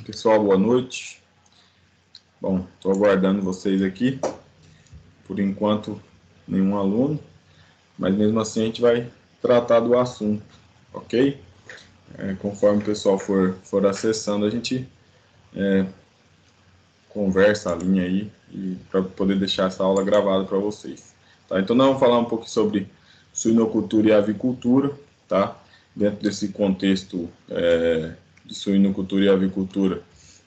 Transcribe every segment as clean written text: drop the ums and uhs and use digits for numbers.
Pessoal, boa noite. Bom, estou aguardando vocês aqui. Por enquanto, nenhum aluno, mas mesmo assim a gente vai tratar do assunto, ok? Conforme o pessoal for acessando, a gente conversa a linha aí para poder deixar essa aula gravada para vocês. Tá? Então, nós vamos falar um pouco sobre suinocultura e avicultura, tá? Dentro desse contexto de suinocultura e avicultura,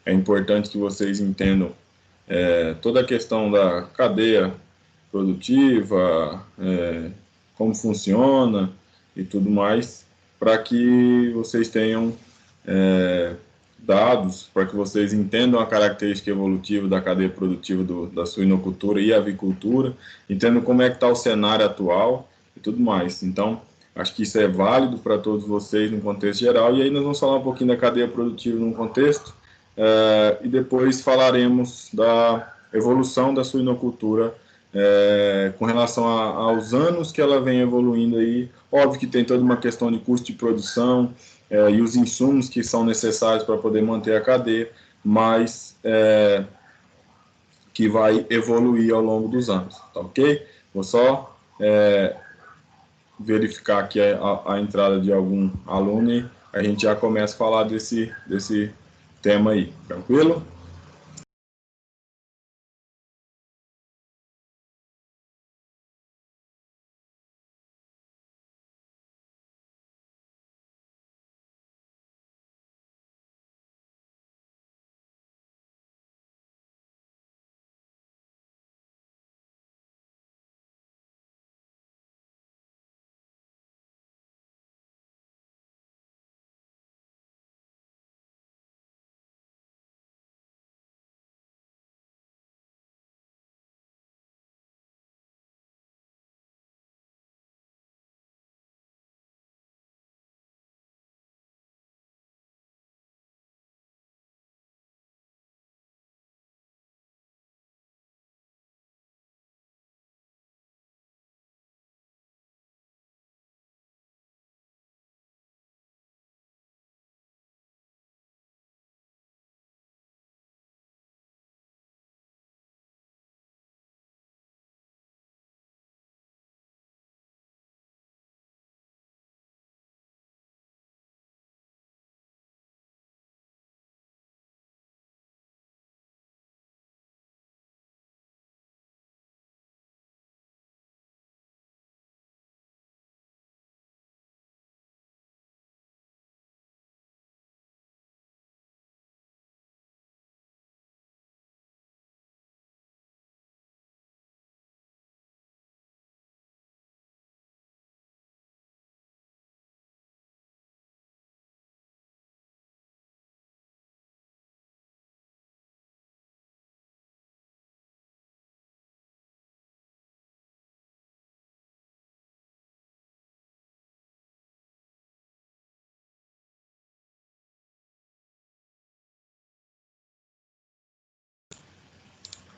é importante que vocês entendam toda a questão da cadeia produtiva, como funciona e tudo mais, para que vocês tenham dados, para que vocês entendam a característica evolutiva da cadeia produtiva da suinocultura e avicultura, entendam como é que está o cenário atual e tudo mais. Então, acho que isso é válido para todos vocês no contexto geral, e aí nós vamos falar um pouquinho da cadeia produtiva num contexto, e depois falaremos da evolução da suinocultura com relação aos anos que ela vem evoluindo aí. Óbvio que tem toda uma questão de custo de produção e os insumos que são necessários para poder manter a cadeia, mas que vai evoluir ao longo dos anos, tá ok? Vou só verificar aqui a entrada de algum aluno e a gente já começa a falar desse tema aí, tranquilo?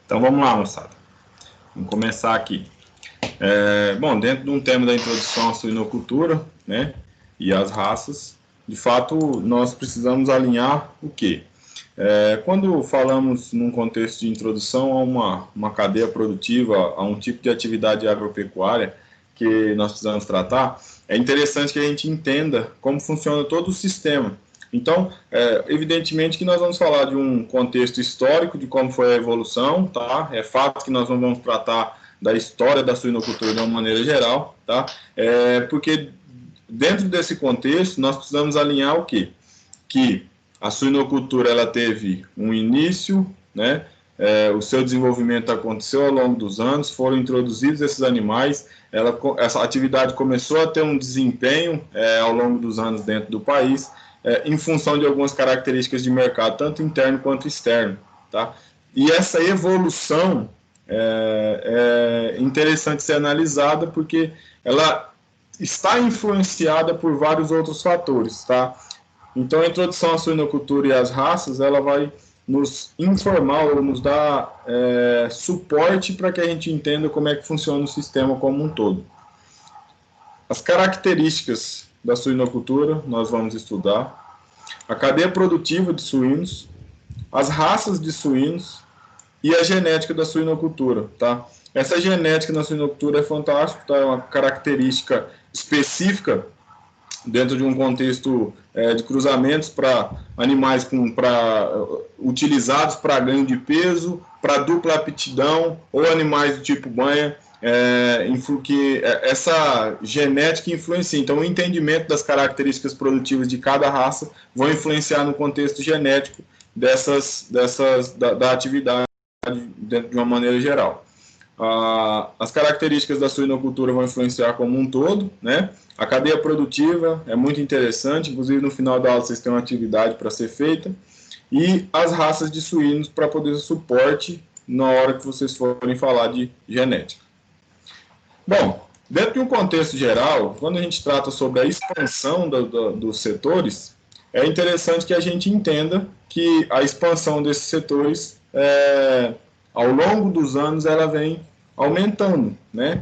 Então vamos lá, moçada. Vamos começar aqui. Bom, dentro de um tema da introdução à suinocultura, né, e às raças, de fato, nós precisamos alinhar o quê? Quando falamos num contexto de introdução a uma cadeia produtiva, a um tipo de atividade agropecuária que nós precisamos tratar, é interessante que a gente entenda como funciona todo o sistema. Então, evidentemente que nós vamos falar de um contexto histórico, de como foi a evolução, tá? É fato que nós não vamos tratar da história da suinocultura de uma maneira geral, tá? Porque dentro desse contexto nós precisamos alinhar o quê? Que a suinocultura ela teve um início, né? O seu desenvolvimento aconteceu ao longo dos anos, foram introduzidos esses animais, essa atividade começou a ter um desempenho ao longo dos anos dentro do país, em função de algumas características de mercado, tanto interno quanto externo, tá? E essa evolução é interessante ser analisada porque ela está influenciada por vários outros fatores, tá? Então, a introdução à suinocultura e às raças, ela vai nos informar ou nos dar suporte para que a gente entenda como é que funciona o sistema como um todo. As características da suinocultura nós vamos estudar. a cadeia produtiva de suínos, as raças de suínos e a genética da suinocultura, tá? Essa genética na suinocultura é fantástica, tá? É uma característica específica dentro de um contexto de cruzamentos para animais utilizados para ganho de peso, para dupla aptidão ou animais do tipo banha, que essa genética influencia. Então, o entendimento das características produtivas de cada raça vão influenciar no contexto genético da atividade dentro de uma maneira geral. As características da suinocultura vão influenciar como um todo, né? A cadeia produtiva é muito interessante, inclusive no final da aula vocês têm uma atividade para ser feita, e as raças de suínos para poder suporte na hora que vocês forem falar de genética. Bom, dentro de um contexto geral, quando a gente trata sobre a expansão dos setores, é interessante que a gente entenda que a expansão desses setores, ao longo dos anos, ela vem aumentando, né?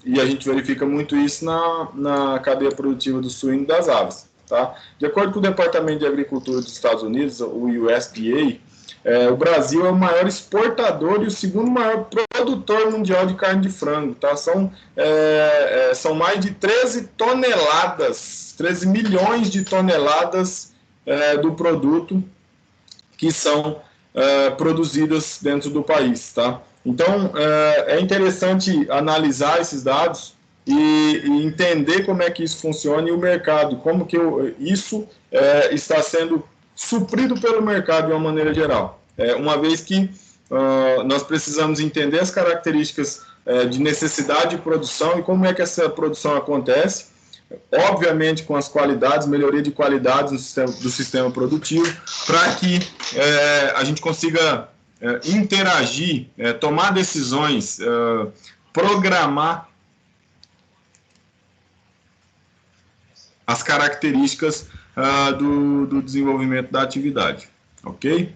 E a gente verifica muito isso na cadeia produtiva do suíno e das aves, tá? De acordo com o Departamento de Agricultura dos Estados Unidos, o USDA, o Brasil é o maior exportador e o segundo maior produtor mundial de carne de frango, tá? São mais de 13 milhões de toneladas do produto que são produzidas dentro do país, tá? Então, é interessante analisar esses dados e entender como é que isso funciona e o mercado, como que isso está sendo suprido pelo mercado de uma maneira geral. Uma vez que nós precisamos entender as características de necessidade de produção e como é que essa produção acontece, obviamente com as qualidades, melhoria de qualidades do sistema produtivo, para que a gente consiga interagir, tomar decisões, programar as características do desenvolvimento da atividade, ok?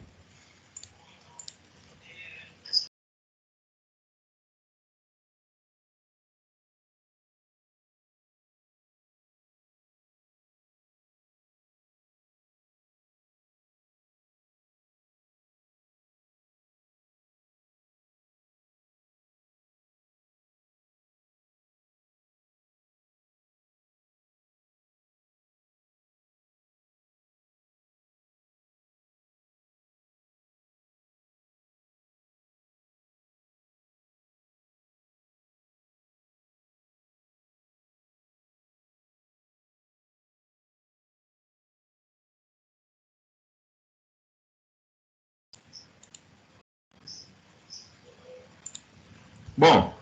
Bom,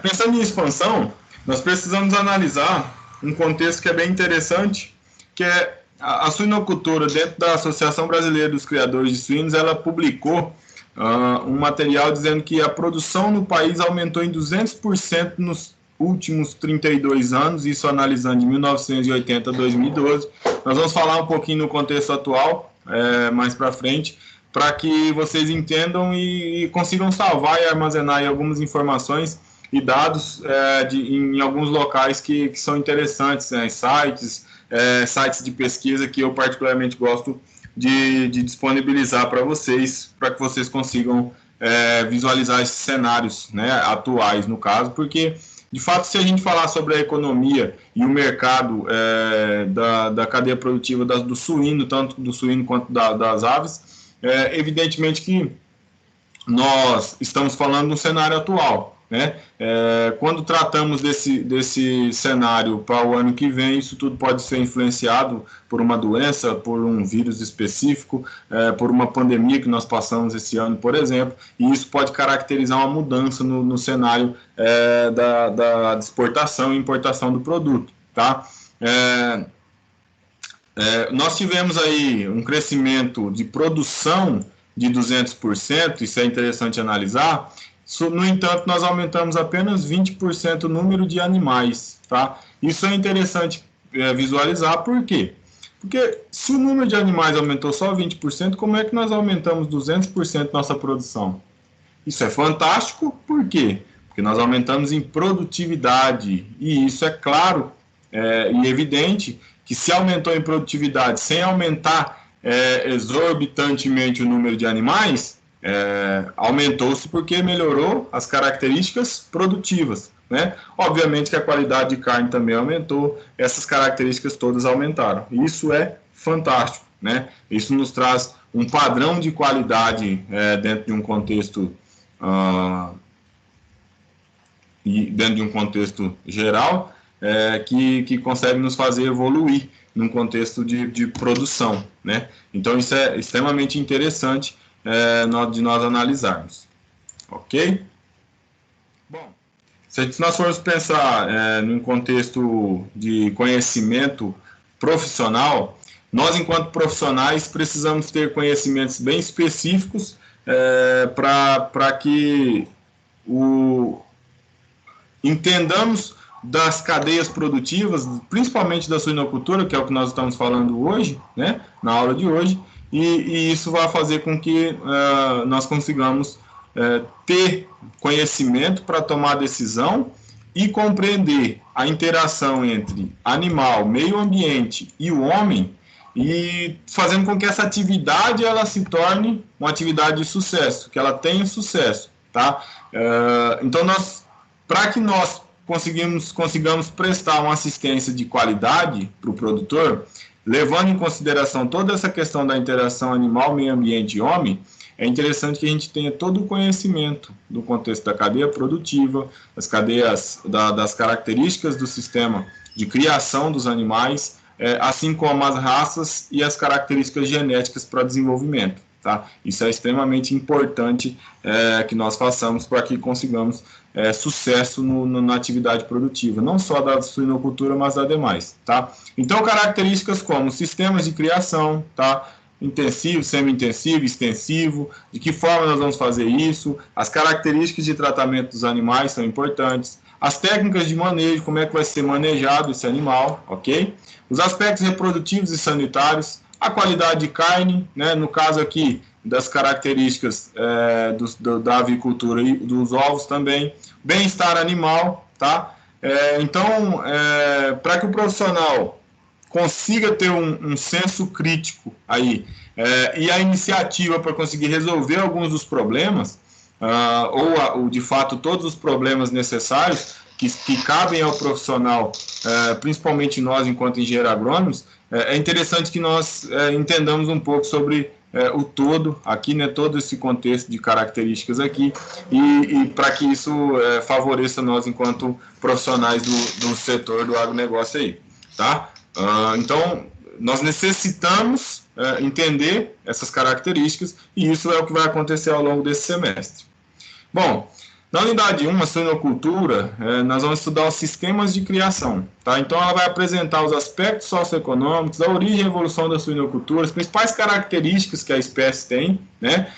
pensando em expansão, nós precisamos analisar um contexto que é bem interessante, que é a suinocultura. Dentro da Associação Brasileira dos Criadores de Suínos, ela publicou um material dizendo que a produção no país aumentou em 200% nos últimos 32 anos, isso analisando de 1980 a 2012. Nós vamos falar um pouquinho no contexto atual, mais para frente, para que vocês entendam e consigam salvar e armazenar aí algumas informações e dados em alguns locais que são interessantes, né? Sites de pesquisa que eu particularmente gosto de disponibilizar para vocês consigam visualizar esses cenários, né, atuais, no caso, porque, de fato, se a gente falar sobre a economia e o mercado da cadeia produtiva do suíno, tanto do suíno quanto das aves, evidentemente que nós estamos falando do cenário atual, né? Quando tratamos desse cenário para o ano que vem, isso tudo pode ser influenciado por uma doença, por um vírus específico, por uma pandemia que nós passamos esse ano, por exemplo, e isso pode caracterizar uma mudança no cenário da exportação e importação do produto, tá? Nós tivemos aí um crescimento de produção de 200%, isso é interessante analisar. No entanto, nós aumentamos apenas 20% o número de animais, tá? Isso é interessante visualizar, por quê? Porque se o número de animais aumentou só 20%, como é que nós aumentamos 200% nossa produção? Isso é fantástico, por quê? Porque nós aumentamos em produtividade, e isso é claro e evidente que se aumentou em produtividade sem aumentar exorbitantemente o número de animais, aumentou-se porque melhorou as características produtivas, né? Obviamente que a qualidade de carne também aumentou, essas características todas aumentaram. Isso é fantástico, né? Isso nos traz um padrão de qualidade dentro de um contexto geral, que consegue nos fazer evoluir num contexto de produção, né? Então isso é extremamente interessante de nós analisarmos, ok? Bom, se nós formos pensar num contexto de conhecimento profissional, nós, enquanto profissionais, precisamos ter conhecimentos bem específicos para que entendamos das cadeias produtivas, principalmente da suinocultura, que é o que nós estamos falando hoje, né, na aula de hoje, e isso vai fazer com que nós consigamos ter conhecimento para tomar decisão e compreender a interação entre animal, meio ambiente e o homem, e fazendo com que essa atividade ela se torne uma atividade de sucesso, que ela tenha sucesso, tá? Então, para que nós consigamos prestar uma assistência de qualidade para o produtor, levando em consideração toda essa questão da interação animal, meio ambiente e homem, é interessante que a gente tenha todo o conhecimento do contexto da cadeia produtiva, das características do sistema de criação dos animais, assim como as raças e as características genéticas para desenvolvimento. Tá? Isso é extremamente importante que nós façamos para que consigamos sucesso na atividade produtiva, não só da suinocultura, mas da demais. Tá? Então, características como sistemas de criação, tá? Intensivo, semi-intensivo, extensivo, de que forma nós vamos fazer isso, as características de tratamento dos animais são importantes, as técnicas de manejo, como é que vai ser manejado esse animal, ok? Os aspectos reprodutivos e sanitários, a qualidade de carne, né, no caso aqui das características da avicultura e dos ovos também, bem-estar animal, tá? Então, para que o profissional consiga ter um senso crítico aí e a iniciativa para conseguir resolver alguns dos problemas, ou de fato todos os problemas necessários que cabem ao profissional, principalmente nós enquanto engenheiros agrônomos, é interessante que nós entendamos um pouco sobre o todo aqui, né, todo esse contexto de características aqui, e para que isso favoreça nós enquanto profissionais do setor do agronegócio aí, tá? Então, nós necessitamos entender essas características, e isso é o que vai acontecer ao longo desse semestre. Bom, na unidade 1, a suinocultura, nós vamos estudar os sistemas de criação, tá? Então, ela vai apresentar os aspectos socioeconômicos, a origem e evolução da suinocultura, as principais características que a espécie tem, né?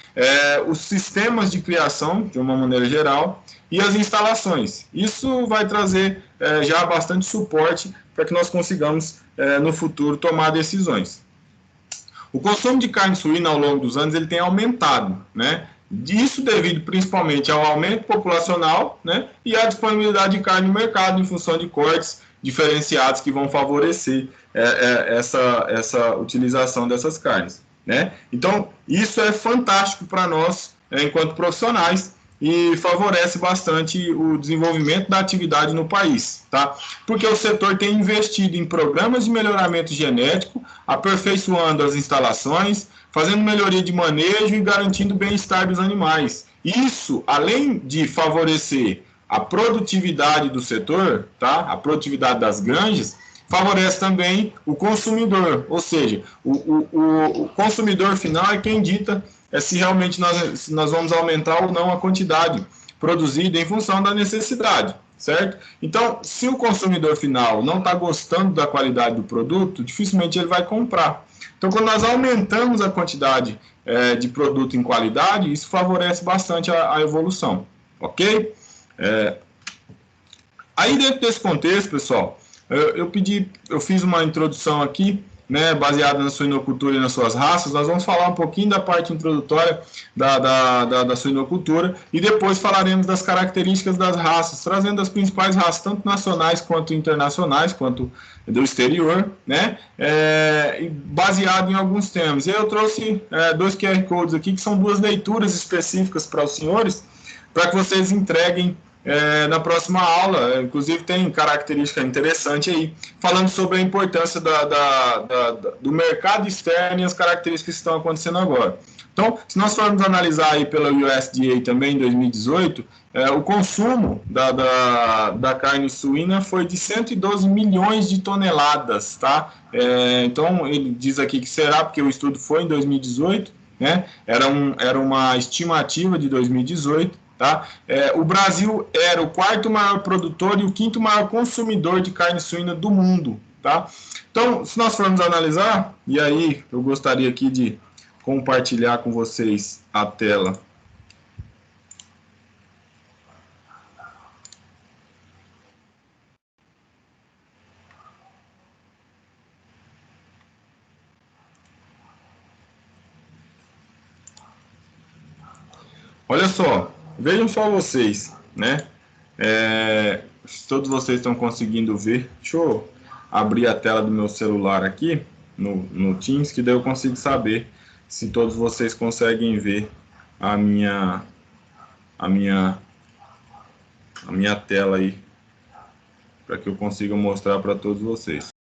Os sistemas de criação, de uma maneira geral, e as instalações. Isso vai trazer já bastante suporte para que nós consigamos, no futuro, tomar decisões. O consumo de carne suína ao longo dos anos ele tem aumentado, né? Isso devido principalmente ao aumento populacional, né, e à disponibilidade de carne no mercado em função de cortes diferenciados que vão favorecer essa utilização dessas carnes, né? Então, isso é fantástico para nós, enquanto profissionais, e favorece bastante o desenvolvimento da atividade no país, tá? Porque o setor tem investido em programas de melhoramento genético, aperfeiçoando as instalações, fazendo melhoria de manejo e garantindo o bem-estar dos animais. Isso, além de favorecer a produtividade do setor, tá? A produtividade das granjas, favorece também o consumidor, ou seja, o consumidor final é quem dita se realmente nós vamos aumentar ou não a quantidade produzida em função da necessidade, certo? Então, se o consumidor final não está gostando da qualidade do produto, dificilmente ele vai comprar. Então, quando nós aumentamos a quantidade de produto em qualidade, isso favorece bastante a evolução, ok? Aí, dentro desse contexto, pessoal, eu fiz uma introdução aqui, né, baseada na suinocultura e nas suas raças. Nós vamos falar um pouquinho da parte introdutória da suinocultura e depois falaremos das características das raças, trazendo as principais raças, tanto nacionais quanto internacionais, quanto do exterior, né, baseado em alguns temas. E eu trouxe dois QR Codes aqui, que são duas leituras específicas para os senhores, para que vocês entreguem na próxima aula. Inclusive tem característica interessante aí, falando sobre a importância do mercado externo e as características que estão acontecendo agora. Então, se nós formos analisar aí pela USDA também em 2018, o consumo da carne suína foi de 112 milhões de toneladas, tá? Então, ele diz aqui que será, porque o estudo foi em 2018, né? Era uma estimativa de 2018, tá? O Brasil era o quarto maior produtor e o quinto maior consumidor de carne suína do mundo, tá? Então, se nós formos analisar, e aí eu gostaria aqui de compartilhar com vocês a tela. Olha só, vejam só vocês, né? Se todos vocês estão conseguindo ver, deixa eu abrir a tela do meu celular aqui no Teams, que daí eu consigo saber se todos vocês conseguem ver a minha a minha a minha tela aí, para que eu consiga mostrar para todos vocês.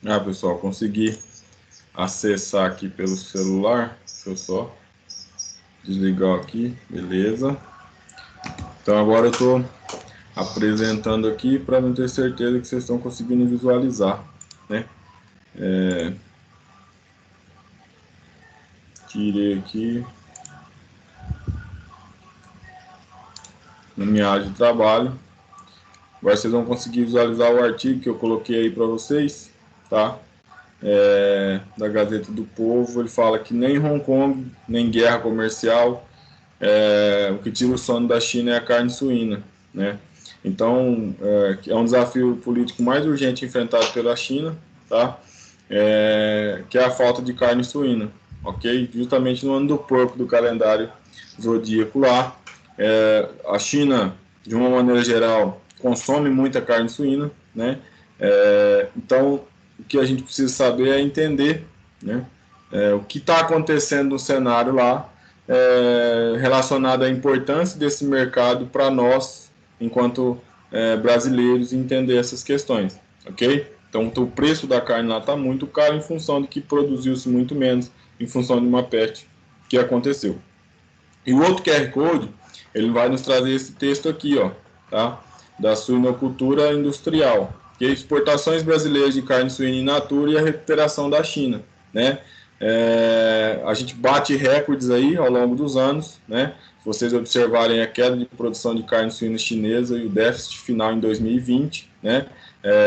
Pessoal, consegui acessar aqui pelo celular. Deixa eu só desligar aqui, beleza. Então agora eu estou apresentando aqui para não ter certeza que vocês estão conseguindo visualizar, né? Tirei aqui na minha área de trabalho. Agora vocês vão conseguir visualizar o artigo que eu coloquei aí para vocês, tá? Da Gazeta do Povo. Ele fala que nem Hong Kong, nem guerra comercial, o que tira o sono da China é a carne suína, né? Então, é um desafio político mais urgente enfrentado pela China, tá? Que é a falta de carne suína, ok? Justamente no ano do porco do calendário zodíaco lá, a China, de uma maneira geral, consome muita carne suína, né? Então, o que a gente precisa saber é entender, né? O que está acontecendo no cenário lá, relacionado à importância desse mercado para nós, enquanto brasileiros, entender essas questões, ok? Então, o preço da carne lá está muito caro em função de que produziu-se muito menos, em função de uma peste que aconteceu. E o outro QR Code, ele vai nos trazer esse texto aqui, ó, tá? Da suinocultura industrial, que é exportações brasileiras de carne suína in natura e a recuperação da China, né? A gente bate recordes aí ao longo dos anos, né? Se vocês observarem a queda de produção de carne suína chinesa e o déficit final em 2020, né?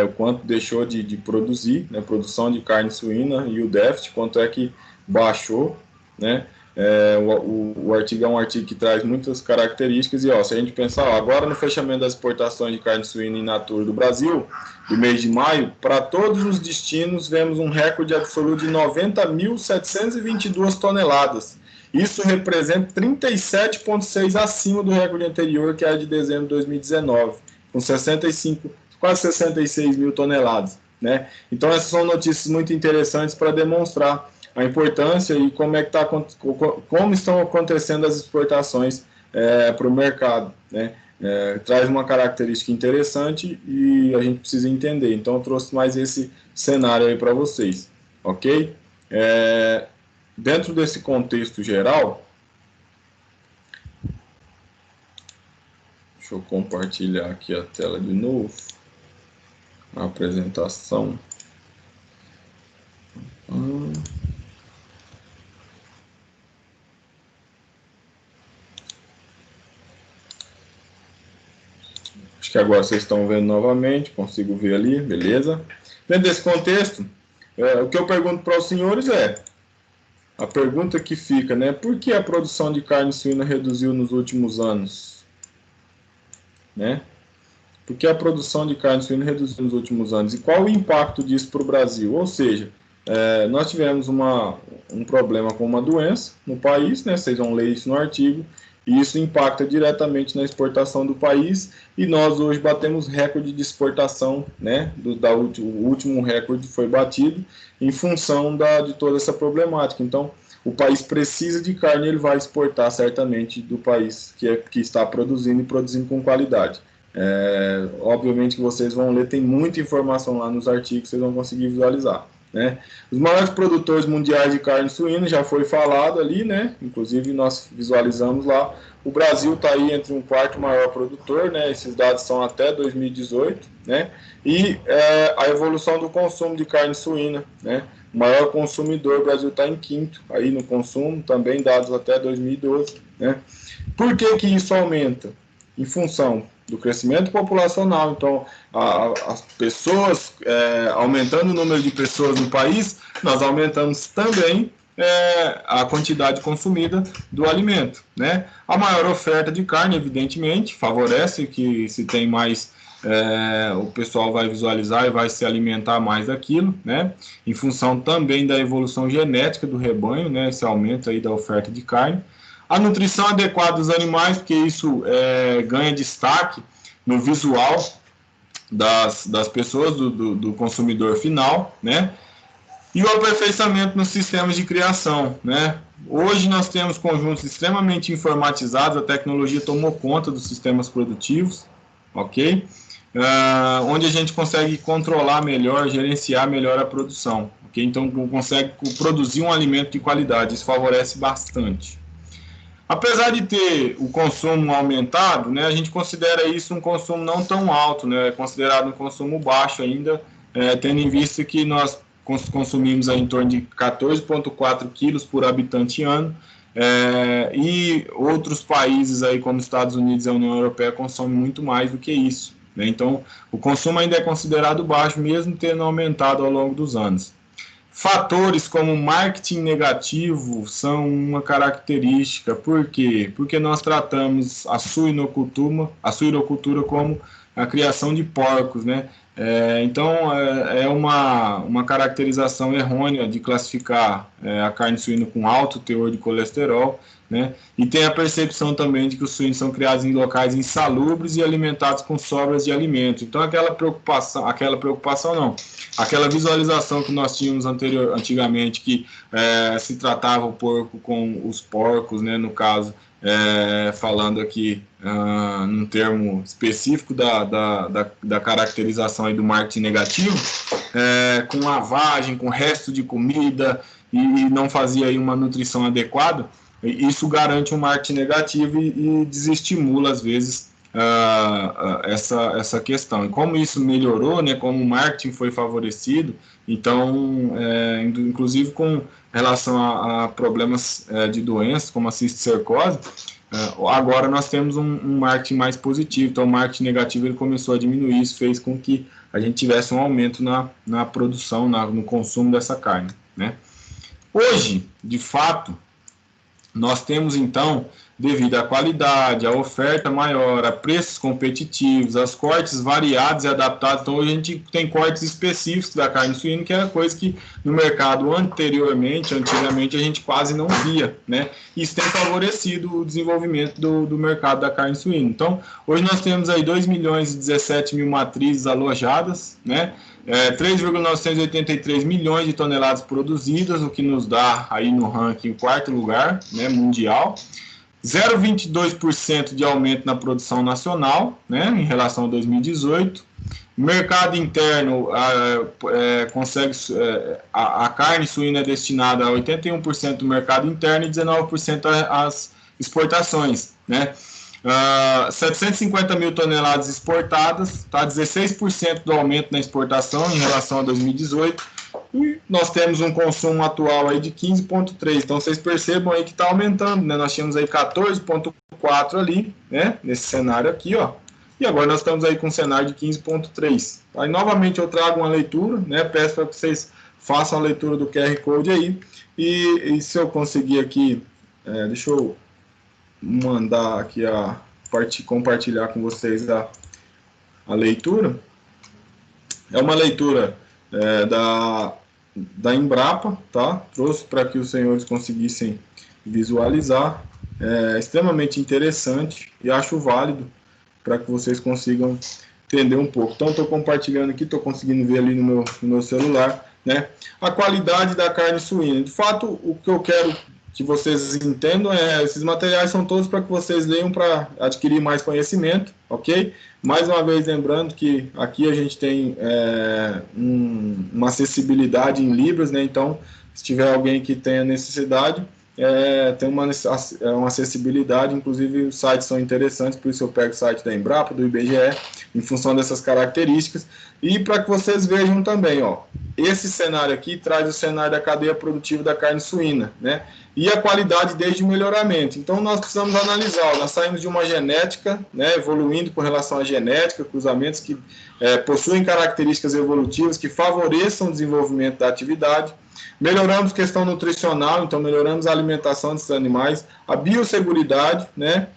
O quanto deixou de produzir, né? Produção de carne suína e o déficit, quanto é que baixou, né? O artigo é um artigo que traz muitas características e, ó, se a gente pensar, ó, agora no fechamento das exportações de carne suína in natura do Brasil, do mês de maio, para todos os destinos, vemos um recorde absoluto de 90.722 toneladas. Isso representa 37,6% acima do recorde anterior, que era de dezembro de 2019, com 65, quase 66 mil toneladas, né? Então, essas são notícias muito interessantes para demonstrar a importância e como estão acontecendo as exportações para o mercado, né? Traz uma característica interessante e a gente precisa entender. Então, eu trouxe mais esse cenário aí para vocês, ok? Dentro desse contexto geral, deixa eu compartilhar aqui a tela de novo, a apresentação. Acho que agora vocês estão vendo novamente, consigo ver ali, beleza? Dentro desse contexto, o que eu pergunto para os senhores a pergunta que fica, né? Por que a produção de carne suína reduziu nos últimos anos? Né? Por que a produção de carne suína reduziu nos últimos anos? E qual o impacto disso para o Brasil? Ou seja, nós tivemos um problema com uma doença no país, né? Vocês vão ler isso no artigo, e isso impacta diretamente na exportação do país, e nós hoje batemos recorde de exportação, né? O último recorde foi batido em função de toda essa problemática. Então, o país precisa de carne, ele vai exportar certamente do país que está produzindo e produzindo com qualidade. Obviamente que vocês vão ler, tem muita informação lá nos artigos, vocês vão conseguir visualizar, né? Os maiores produtores mundiais de carne suína, já foi falado ali, né? Inclusive nós visualizamos lá, o Brasil está aí entre um quarto maior produtor, né? Esses dados são até 2018, né? E a evolução do consumo de carne suína, né? O maior consumidor, o Brasil está em quinto aí no consumo, também dados até 2012, né? Por que isso aumenta? Em função do crescimento populacional. Então, as pessoas, aumentando o número de pessoas no país, nós aumentamos também a quantidade consumida do alimento, né? A maior oferta de carne, evidentemente, favorece que se tem mais, o pessoal vai visualizar e vai se alimentar mais daquilo, né? Em função também da evolução genética do rebanho, né? Esse aumento aí da oferta de carne. A nutrição adequada dos animais, porque isso ganha destaque no visual das pessoas, do consumidor final, né? E o aperfeiçoamento nos sistemas de criação, né? Hoje nós temos conjuntos extremamente informatizados, a tecnologia tomou conta dos sistemas produtivos, ok? onde a gente consegue controlar melhor, gerenciar melhor a produção. Okay? Então, consegue produzir um alimento de qualidade, isso favorece bastante. Apesar de ter o consumo aumentado, né, a gente considera isso um consumo não tão alto, né, é considerado um consumo baixo ainda, tendo em vista que nós consumimos em torno de 14,4 quilos por habitante ano, e outros países aí, como Estados Unidos e a União Europeia, consomem muito mais do que isso. Né? Então, o consumo ainda é considerado baixo, mesmo tendo aumentado ao longo dos anos. Fatores como marketing negativo são uma característica. Por quê? Porque nós tratamos a suinocultura como a criação de porcos, né? Então, é uma caracterização errônea de classificar a carne suína com alto teor de colesterol, né? E tem a percepção também de que os suínos são criados em locais insalubres e alimentados com sobras de alimento. Então, aquela visualização que nós tínhamos antigamente, que se tratava o porco com os porcos, né, no caso, falando aqui num termo específico da caracterização aí do marketing negativo, com lavagem, com resto de comida, e não fazia aí uma nutrição adequada, isso garante um marketing negativo e desestimula, às vezes, essa questão. E como isso melhorou, né, como o marketing foi favorecido, então, inclusive com relação a problemas de doenças, como a cisticercose, agora nós temos um marketing mais positivo. Então, o marketing negativo ele começou a diminuir, isso fez com que a gente tivesse um aumento na produção, no consumo dessa carne. Né? Hoje, de fato, nós temos, então, devido à qualidade, à oferta maior, a preços competitivos, aos cortes variados e adaptados. Então, hoje a gente tem cortes específicos da carne suína, que era coisa que no mercado antigamente, a gente quase não via, né? Isso tem favorecido o desenvolvimento do mercado da carne suína. Então, hoje nós temos aí 2.017.000 matrizes alojadas, né? 3,983 milhões de toneladas produzidas, o que nos dá aí no ranking o quarto lugar, né, mundial. 0,22% de aumento na produção nacional, né, em relação a 2018. Mercado interno, a carne suína é destinada a 81% do mercado interno e 19% às exportações, né? 750 mil toneladas exportadas, tá? 16% do aumento na exportação em relação a 2018, e nós temos um consumo atual aí de 15,3, então vocês percebam aí que está aumentando, né? Nós tínhamos aí 14,4 ali, né? Nesse cenário aqui, ó, e agora nós estamos aí com um cenário de 15,3. Aí novamente eu trago uma leitura, né? Peço para que vocês façam a leitura do QR Code aí, e se eu conseguir aqui, deixa eu mandar aqui compartilhar com vocês a leitura. É uma leitura da Embrapa, tá? Trouxe para que os senhores conseguissem visualizar. É extremamente interessante e acho válido para que vocês consigam entender um pouco. Então, estou compartilhando aqui, estou conseguindo ver ali no meu celular, né? A qualidade da carne suína. De fato, o que eu quero que vocês entendam esses materiais são todos para que vocês leiam para adquirir mais conhecimento, ok? Mais uma vez, lembrando que aqui a gente tem uma acessibilidade em Libras, né? Então, se tiver alguém que tenha necessidade, tem uma acessibilidade, inclusive os sites são interessantes, por isso eu pego o site da Embrapa, do IBGE, em função dessas características, e para que vocês vejam também, ó, esse cenário aqui traz o cenário da cadeia produtiva da carne suína, né? E a qualidade desde o melhoramento. Então, nós precisamos analisar, nós saímos de uma genética, né, evoluindo com relação à genética, cruzamentos que possuem características evolutivas que favoreçam o desenvolvimento da atividade. Melhoramos questão nutricional, então melhoramos a alimentação desses animais, a biosseguridade, né,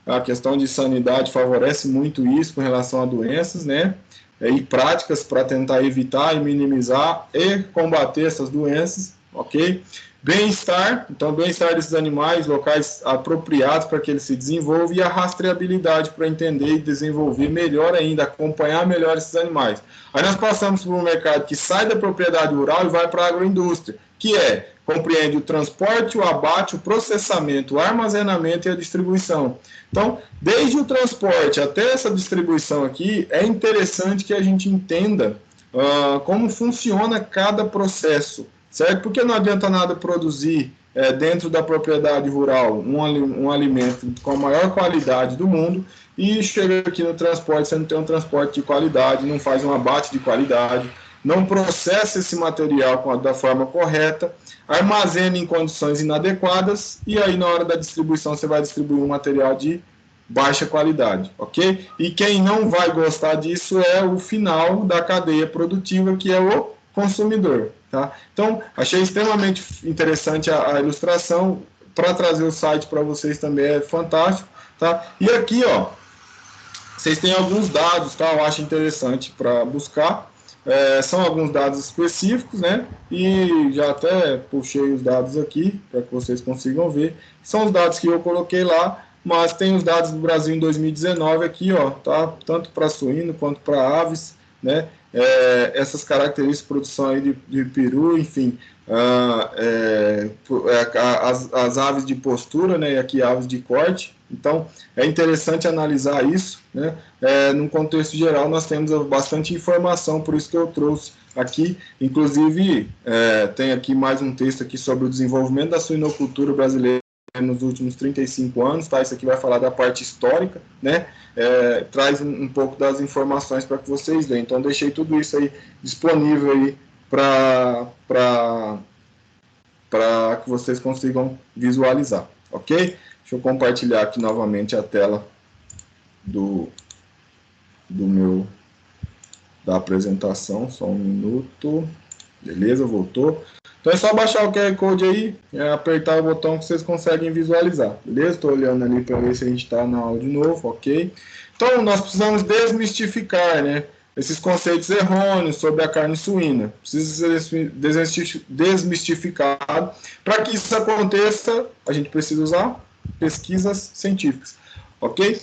a questão de sanidade favorece muito isso com relação a doenças, né, e práticas para tentar evitar e minimizar e combater essas doenças, ok? Bem-estar, então bem-estar desses animais, locais apropriados para que eles se desenvolvam, e a rastreabilidade para entender e desenvolver melhor ainda, acompanhar melhor esses animais. Aí nós passamos por um mercado que sai da propriedade rural e vai para a agroindústria, que é compreende o transporte, o abate, o processamento, o armazenamento e a distribuição. Então, desde o transporte até essa distribuição aqui, é interessante que a gente entenda como funciona cada processo, certo? Porque não adianta nada produzir dentro da propriedade rural um alimento com a maior qualidade do mundo e chega aqui no transporte, você não tem um transporte de qualidade, não faz um abate de qualidade, não processa esse material da forma correta, armazena em condições inadequadas e aí na hora da distribuição você vai distribuir um material de baixa qualidade, ok? E quem não vai gostar disso é o final da cadeia produtiva, que é o consumidor, tá? Então, achei extremamente interessante a ilustração, para trazer o site para vocês também é fantástico, tá? E aqui, ó, vocês têm alguns dados, tá? Eu acho interessante para buscar, são alguns dados específicos, né? E já até puxei os dados aqui, para que vocês consigam ver, são os dados que eu coloquei lá, mas tem os dados do Brasil em 2019 aqui, ó, tá? Tanto para suíno quanto para aves, né? Essas características de produção aí de peru, enfim, as aves de postura, né? E aqui aves de corte. Então, é interessante analisar isso, né? Num contexto geral, nós temos bastante informação, por isso que eu trouxe aqui. Inclusive, tem aqui mais um texto aqui sobre o desenvolvimento da suinocultura brasileira nos últimos 35 anos, tá? Isso aqui vai falar da parte histórica, né? Traz um pouco das informações para que vocês vejam. Então, deixei tudo isso aí disponível aí para que vocês consigam visualizar, ok? Deixa eu compartilhar aqui novamente a tela da apresentação, só um minuto. Beleza, voltou. Então é só baixar o QR Code aí, apertar o botão que vocês conseguem visualizar, beleza? Estou olhando ali para ver se a gente está na aula de novo, ok? Então nós precisamos desmistificar, né, esses conceitos errôneos sobre a carne suína. Precisa ser desmistificado. Para que isso aconteça, a gente precisa usar pesquisas científicas, ok?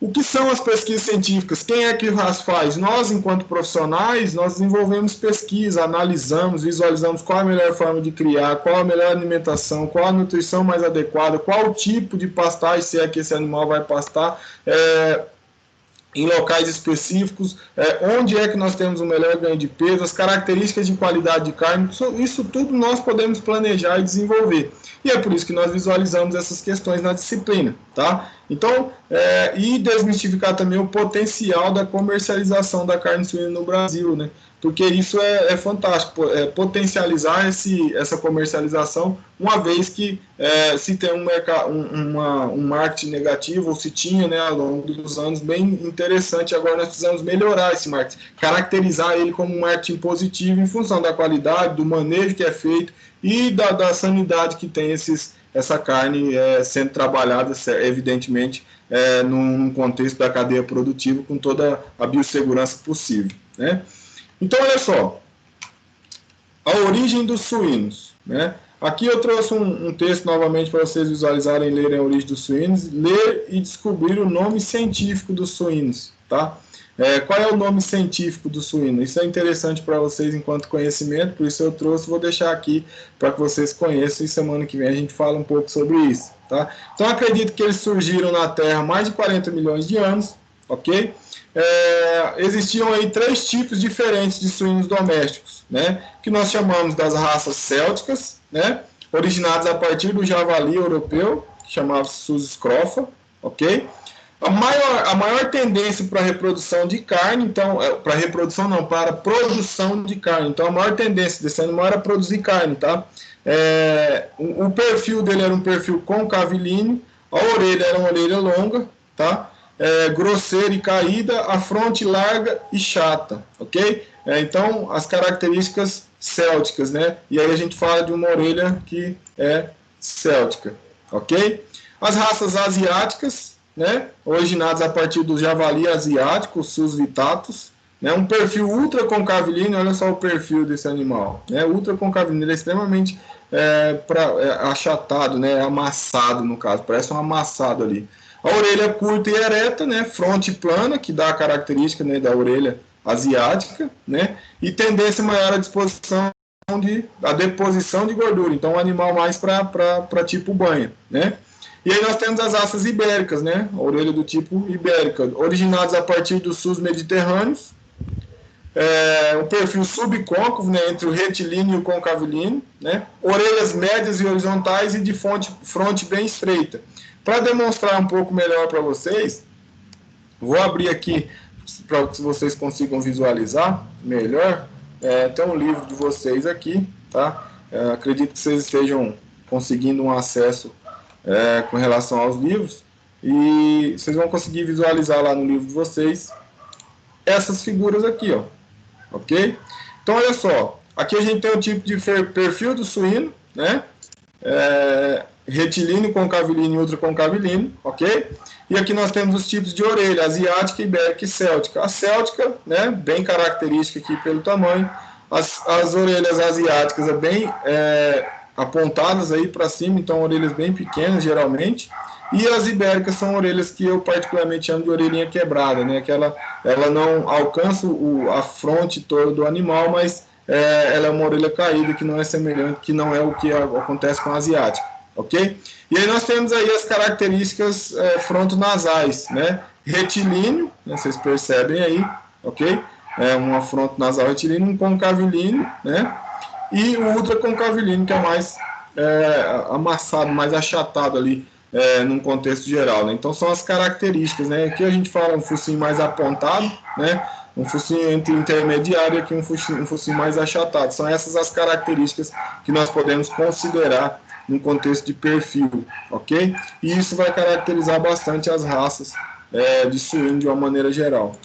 O que são as pesquisas científicas? Quem é que as faz? Nós, enquanto profissionais, nós desenvolvemos pesquisa, analisamos, visualizamos qual a melhor forma de criar, qual a melhor alimentação, qual a nutrição mais adequada, qual o tipo de pastagem, se é que esse animal vai pastar, em locais específicos, onde é que nós temos o melhor ganho de peso, as características de qualidade de carne, isso tudo nós podemos planejar e desenvolver. E é por isso que nós visualizamos essas questões na disciplina, tá? Então, e desmistificar também o potencial da comercialização da carne suína no Brasil, né? Porque isso é fantástico, potencializar essa comercialização, uma vez que se tem um marketing negativo, ou se tinha, né, ao longo dos anos, bem interessante. Agora nós precisamos melhorar esse marketing, caracterizar ele como um marketing positivo em função da qualidade, do manejo que é feito e da sanidade que tem essa carne sendo trabalhada, evidentemente, num contexto da cadeia produtiva com toda a biossegurança possível, né? Então, olha só, a origem dos suínos, né? Aqui eu trouxe um texto novamente para vocês visualizarem, lerem a origem dos suínos, ler e descobrir o nome científico dos suínos, tá? Qual é o nome científico do suíno? Isso é interessante para vocês enquanto conhecimento, por isso eu trouxe, vou deixar aqui para que vocês conheçam e semana que vem a gente fala um pouco sobre isso, tá? Então, acredito que eles surgiram na Terra há mais de 40 milhões de anos, ok? Existiam aí 3 tipos diferentes de suínos domésticos, né, que nós chamamos das raças célticas, né, originadas a partir do javali europeu, que chamava-se Sus scrofa, ok? A maior tendência para a reprodução de carne, então, para reprodução não, para produção de carne, então a maior tendência desse animal era produzir carne, tá? O perfil dele era um perfil concavilíneo, a orelha era uma orelha longa, tá? Grosseira e caída, a fronte larga e chata, ok? Então, as características célticas, né? E aí a gente fala de uma orelha que é céltica, ok? As raças asiáticas, né? Originadas a partir do javali asiático, Sus vittatus, né? Um perfil ultra concavilíneo, olha só o perfil desse animal, né? Ultra concavilíneo, ele é extremamente achatado, né? Amassado no caso, parece um amassado ali. A orelha curta e ereta, né? Fronte plana, que dá a característica, né, da orelha asiática, né? E tendência maior à disposição a deposição de gordura, então um animal mais para tipo banha, né? E aí nós temos as raças ibéricas, né? A orelha do tipo ibérica, originadas a partir dos sul mediterrâneos, um perfil subcôncavo, né, entre o retilíneo e o concavilíneo, né? Orelhas médias e horizontais e de fronte bem estreita. Para demonstrar um pouco melhor para vocês, vou abrir aqui para que vocês consigam visualizar melhor. Tem um livro de vocês aqui, tá? Acredito que vocês estejam conseguindo um acesso com relação aos livros, e vocês vão conseguir visualizar lá no livro de vocês essas figuras aqui, ó, ok? Então, olha só, aqui a gente tem o tipo de perfil do suíno, né? Retilíneo, concavilíneo e ultraconcavilíneo, ok? E aqui nós temos os tipos de orelha, asiática, ibérica e céltica. A céltica, né, bem característica aqui pelo tamanho. As orelhas asiáticas bem apontadas aí para cima, então orelhas bem pequenas geralmente. E as ibéricas são orelhas que eu particularmente chamo de orelhinha quebrada, né? Que ela não alcança a fronte toda do animal, mas ela é uma orelha caída, que não é semelhante, que não é o que acontece com a asiática, ok? E aí nós temos aí as características frontonasais, né? Retilíneo, né? Vocês percebem aí, ok? Uma frontonasal retilíneo, um concavilíneo, né? E o ultraconcavilíneo, que é mais amassado, mais achatado ali, num contexto geral, né? Então são as características, né? Aqui a gente fala um focinho mais apontado, né? Um focinho entre intermediário e aqui um focinho mais achatado. São essas as características que nós podemos considerar num contexto de perfil, ok? E isso vai caracterizar bastante as raças de suíno de uma maneira geral.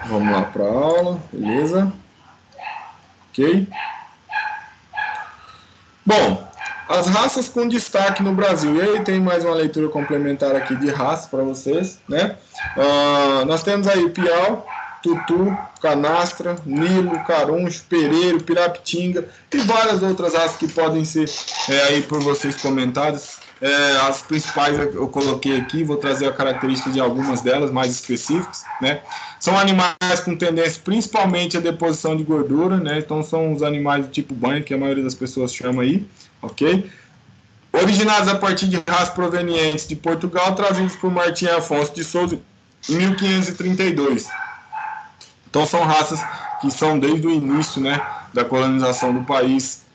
Vamos lá para a aula, beleza? Ok? Bom, as raças com destaque no Brasil. E aí tem mais uma leitura complementar aqui de raça para vocês, né? Nós temos aí Piau, Tutu, Canastra, Nilo, Caruncho, Pereiro, Pirapitinga e várias outras raças que podem ser aí por vocês comentadas. As principais eu coloquei aqui, vou trazer a característica de algumas delas mais específicas, né? São animais com tendência principalmente à deposição de gordura, né? Então são os animais do tipo banha, que a maioria das pessoas chama aí, ok? Originados a partir de raças provenientes de Portugal, trazidos por Martim Afonso de Souza em 1532. Então são raças que são desde o início, né, da colonização do país,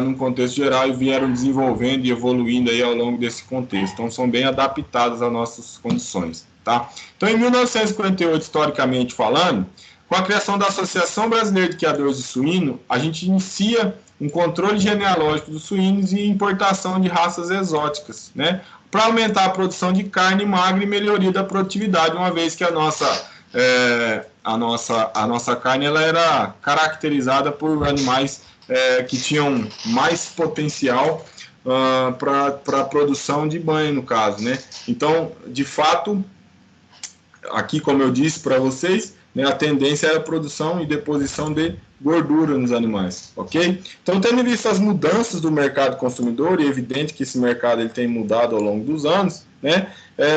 num contexto geral, e vieram desenvolvendo e evoluindo aí ao longo desse contexto. Então são bem adaptadas às nossas condições, tá? Então em 1958, historicamente falando, com a criação da Associação Brasileira de Criadores de Suíno, a gente inicia um controle genealógico dos suínos e importação de raças exóticas, né, para aumentar a produção de carne magra e melhoria da produtividade, uma vez que a nossa carne ela era caracterizada por animais que tinham mais potencial para a produção de banho, no caso, né? Então, de fato, aqui, como eu disse para vocês, né, a tendência era a produção e deposição de gordura nos animais, ok? Então, tendo visto as mudanças do mercado consumidor, e é evidente que esse mercado ele tem mudado ao longo dos anos, né,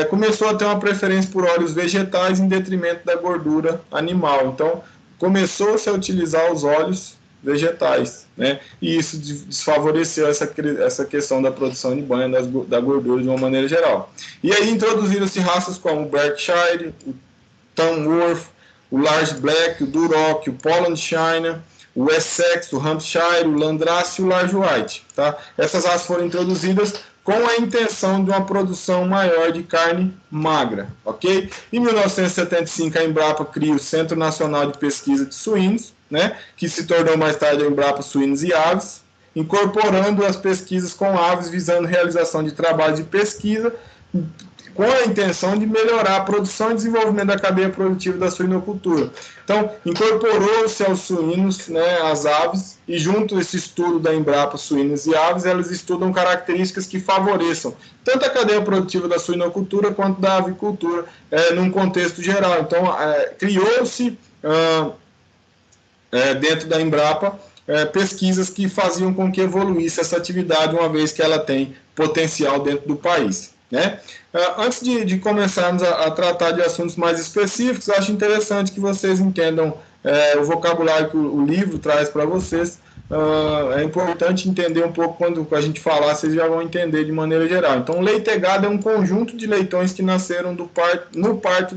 começou a ter uma preferência por óleos vegetais em detrimento da gordura animal. Então, começou-se a utilizar os óleos vegetais, né, e isso desfavoreceu essa questão da produção de banha da gordura de uma maneira geral. E aí introduziram-se raças como o Berkshire, o Tamworth, o Large Black, o Duroc, o Poland China, o Essex, o Hampshire, o Landrace e o Large White. Tá? Essas raças foram introduzidas com a intenção de uma produção maior de carne magra. Ok? Em 1975, a Embrapa cria o Centro Nacional de Pesquisa de Suínos, né, que se tornou mais tarde a Embrapa Suínos e Aves, incorporando as pesquisas com aves, visando realização de trabalhos de pesquisa com a intenção de melhorar a produção e desenvolvimento da cadeia produtiva da suinocultura. Então, incorporou-se aos suínos, né, as aves, e junto a esse estudo da Embrapa Suínos e Aves, elas estudam características que favoreçam tanto a cadeia produtiva da suinocultura quanto da avicultura, num contexto geral. Então, criou-se, dentro da Embrapa, pesquisas que faziam com que evoluísse essa atividade, uma vez que ela tem potencial dentro do país, né? Antes de começarmos a tratar de assuntos mais específicos, acho interessante que vocês entendam o vocabulário que o livro traz para vocês. É importante entender um pouco, quando a gente falar, vocês já vão entender de maneira geral. Então, leitegado é um conjunto de leitões que nasceram do parto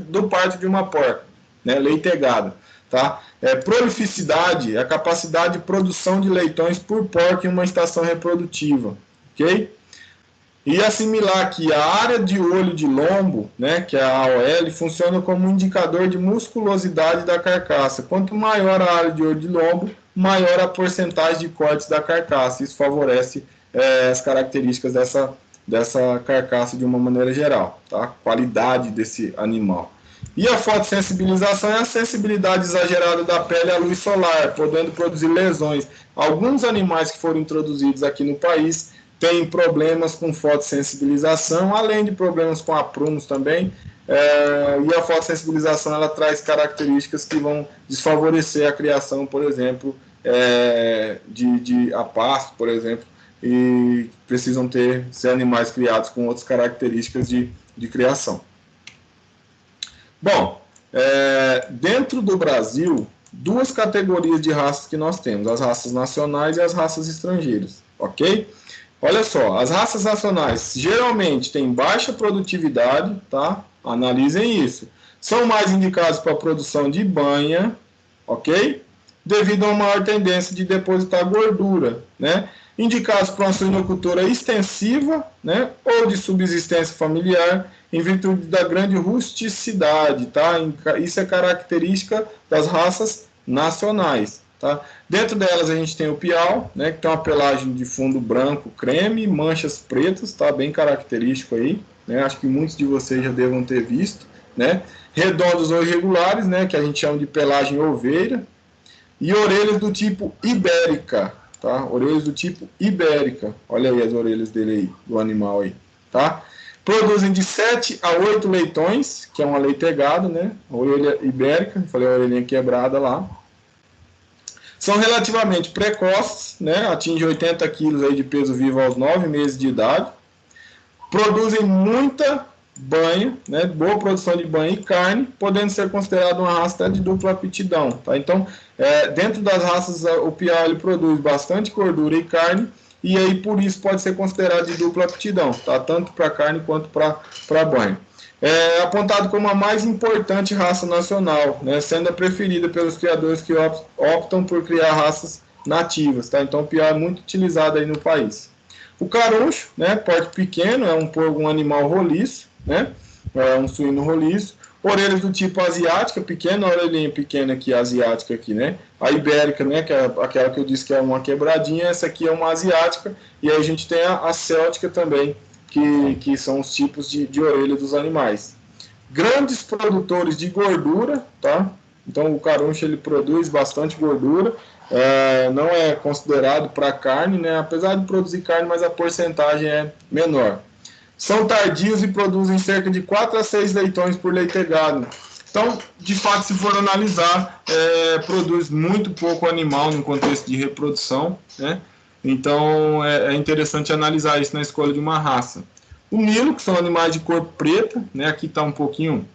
de uma porca, né? Leitegado, tá? Prolificidade é a capacidade de produção de leitões por porca em uma estação reprodutiva, ok? E assimilar que a área de olho de lombo, né, que é a AOL, funciona como um indicador de musculosidade da carcaça. Quanto maior a área de olho de lombo, maior a porcentagem de cortes da carcaça. Isso favorece as características dessa carcaça de uma maneira geral, tá? Qualidade desse animal. E a fotossensibilização é a sensibilidade exagerada da pele à luz solar, podendo produzir lesões. Alguns animais que foram introduzidos aqui no país têm problemas com fotossensibilização, além de problemas com aprumos também. E a fotossensibilização ela traz características que vão desfavorecer a criação, por exemplo, de pasto, por exemplo, e precisam ser animais criados com outras características de criação. Bom, dentro do Brasil, duas categorias de raças que nós temos, as raças nacionais e as raças estrangeiras, ok? Olha só, as raças nacionais geralmente têm baixa produtividade, tá? Analisem isso. São mais indicados para a produção de banha, ok? Devido a uma maior tendência de depositar gordura, né? Indicados para uma suinocultura extensiva, né? Ou de subsistência familiar, em virtude da grande rusticidade, tá? Isso é característica das raças nacionais. Tá? Dentro delas a gente tem o piau, né, que tem uma pelagem de fundo branco creme, manchas pretas, tá? Bem característico aí, né? Acho que muitos de vocês já devam ter visto, né? Redondos ou irregulares, né, que a gente chama de pelagem oveira, e orelhas do tipo ibérica, tá? Orelhas do tipo ibérica, olha aí as orelhas dele aí, do animal aí, tá? Produzem de 7 a 8 leitões, que é uma leitegada, né? A orelha ibérica, falei a orelhinha quebrada lá. São relativamente precoces, né? Atingem 80 quilos aí de peso vivo aos 9 meses de idade. Produzem muita banha, né? Boa produção de banha e carne, podendo ser considerado uma raça de dupla aptidão. Tá? Então, dentro das raças, o piau ele produz bastante gordura e carne, e aí por isso pode ser considerado de dupla aptidão, tá? Tanto para carne quanto para banha. É apontado como a mais importante raça nacional, né, sendo a preferida pelos criadores que optam por criar raças nativas. Tá? Então, o piau é muito utilizado aí no país. O caruncho, né, porte pequeno, é um animal roliço, né, é um suíno roliço. Orelhas do tipo asiática, pequena, a orelhinha pequena aqui, asiática aqui, né. A ibérica, né, que é aquela que eu disse que é uma quebradinha, essa aqui é uma asiática, e aí a gente tem a céltica também, que são os tipos de orelha dos animais. Grandes produtores de gordura, tá? Então o caruncho ele produz bastante gordura, não é considerado para carne, né? Apesar de produzir carne, mas a porcentagem é menor. São tardios e produzem cerca de 4 a 6 leitões por leitegado. Então, de fato, se for analisar, produz muito pouco animal no contexto de reprodução, né? Então, é interessante analisar isso na escolha de uma raça. O Nilo, que são animais de cor preta, né? Aqui está um pouquinho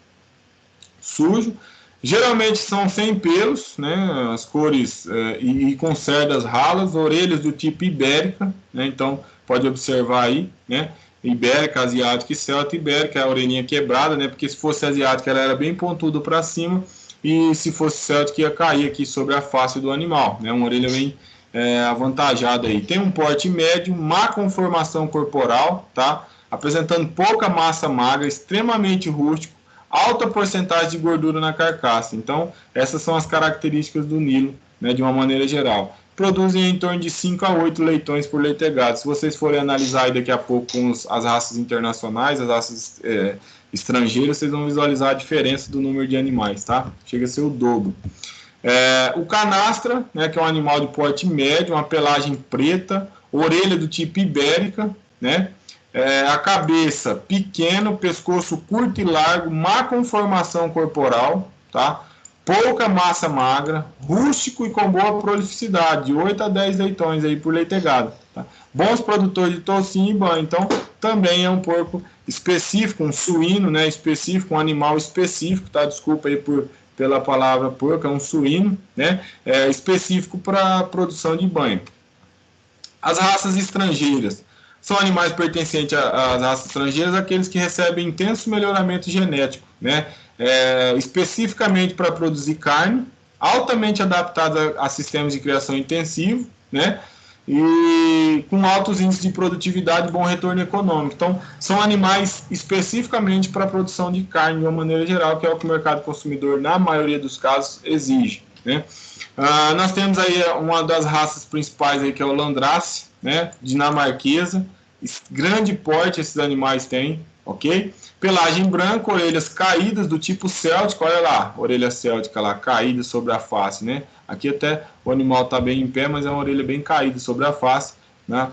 sujo. Geralmente são sem pelos, né? As cores e com cerdas ralas, orelhas do tipo ibérica, né? Então, pode observar aí, né? Ibérica, asiática e celta. Ibérica é a orelhinha quebrada, né? Porque se fosse asiática ela era bem pontuda para cima, e se fosse céltica ia cair aqui sobre a face do animal, né? Uma orelha bem avantajada aí. Tem um porte médio, má conformação corporal, tá? Apresentando pouca massa magra, extremamente rústico, alta porcentagem de gordura na carcaça. Então, essas são as características do Nilo, né, de uma maneira geral. Produzem em torno de 5 a 8 leitões por leitegado. Se vocês forem analisar aí daqui a pouco com as raças internacionais, as raças estrangeiras, vocês vão visualizar a diferença do número de animais, tá? Chega a ser o dobro. O canastra, né, que é um animal de porte médio, uma pelagem preta, orelha do tipo ibérica, né? A cabeça pequena, pescoço curto e largo, má conformação corporal, tá? Pouca massa magra, rústico e com boa prolificidade, de 8 a 10 leitões aí por leitegado. Tá? Bons produtores de toucinho e banho, então também é um porco específico, um suíno, né, específico, um animal específico, tá? Desculpa aí por pela palavra porco, é um suíno, né, específico para a produção de banho. As raças estrangeiras são animais pertencentes às raças estrangeiras, aqueles que recebem intenso melhoramento genético, né, especificamente para produzir carne, altamente adaptados a sistemas de criação intensivo, né, e com altos índices de produtividade e bom retorno econômico. Então, são animais especificamente para a produção de carne, de uma maneira geral, que é o que o mercado consumidor, na maioria dos casos, exige, né. Nós temos aí uma das raças principais, aí, que é o Landrace, né, dinamarquesa, grande porte esses animais têm, ok? Pelagem branca, orelhas caídas do tipo céltico, olha lá, orelha céltica lá, caída sobre a face, né? Aqui até o animal está bem em pé, mas é uma orelha bem caída sobre a face, né?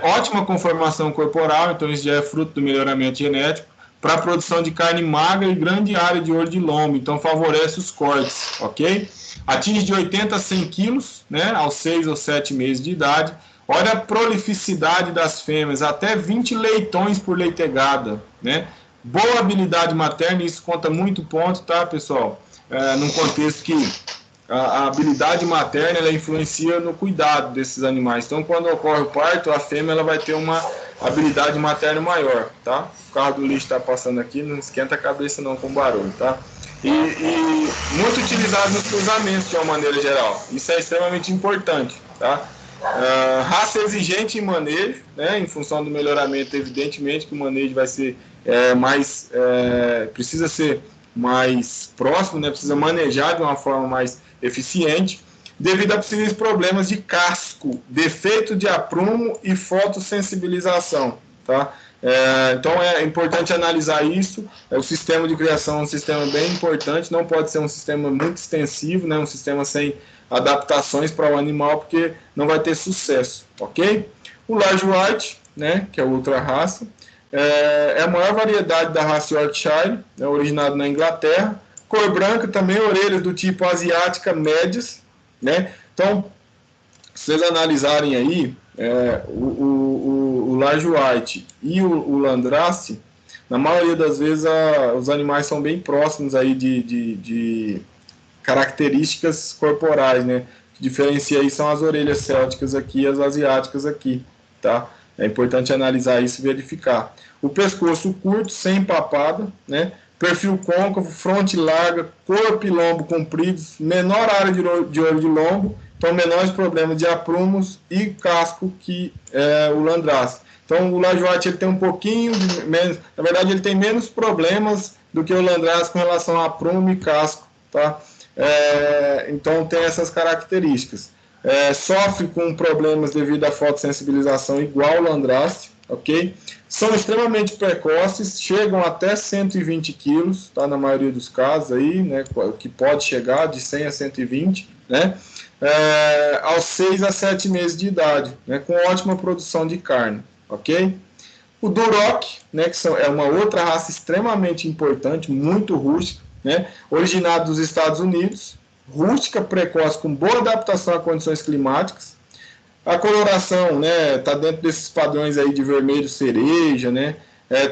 Ótima conformação corporal, então isso já é fruto do melhoramento genético, para a produção de carne magra e grande área de olho de lombo, então favorece os cortes, ok? Atinge de 80 a 100 quilos, né, aos 6 ou 7 meses de idade. Olha a prolificidade das fêmeas, até 20 leitões por leitegada, né? Boa habilidade materna, isso conta muito ponto, tá, pessoal? Num contexto que a habilidade materna, ela influencia no cuidado desses animais. Então, quando ocorre o parto, a fêmea ela vai ter uma habilidade materna maior, tá? O carro do lixo está passando aqui, não esquenta a cabeça não com barulho, tá? E muito utilizado nos cruzamentos, de uma maneira geral. Isso é extremamente importante, tá? Raça exigente em manejo, né? Em função do melhoramento, evidentemente que o manejo vai ser precisa ser mais próximo, né? Precisa manejar de uma forma mais eficiente, devido a possíveis problemas de casco, defeito de aprumo e fotossensibilização, tá? Então é importante analisar isso. O sistema de criação é um sistema bem importante, não pode ser um sistema muito extensivo, né? Um sistema sem adaptações para o animal, porque não vai ter sucesso, ok? O Large White, né, que é outra raça, é a maior variedade da raça Yorkshire, né, originado na Inglaterra, cor branca também, orelhas do tipo asiática médias, né? Então, se vocês analisarem aí, o Large White e o Landrace, na maioria das vezes os animais são bem próximos aí de características corporais, né? O que diferencia aí são as orelhas célticas aqui e as asiáticas aqui, tá? É importante analisar isso e verificar. O pescoço curto, sem papada, né? Perfil côncavo, fronte larga, corpo e lombo compridos, menor área de olho de lombo, então menores problemas de aprumos e casco que o Landrace. Então o Large White ele tem um pouquinho menos, na verdade ele tem menos problemas do que o Landrace com relação a aprumo e casco, tá? Então tem essas características. Sofre com problemas devido à fotossensibilização igual o Landrace, ok? São extremamente precoces, chegam até 120 quilos, tá? Na maioria dos casos aí, né? Que pode chegar de 100 a 120, né? Aos 6 a 7 meses de idade, né? Com ótima produção de carne, ok? O Duroc, né? Que é uma outra raça extremamente importante, muito rústica, né? Originado dos Estados Unidos, rústica, precoce, com boa adaptação a condições climáticas. A coloração, né, tá dentro desses padrões aí de vermelho cereja, né?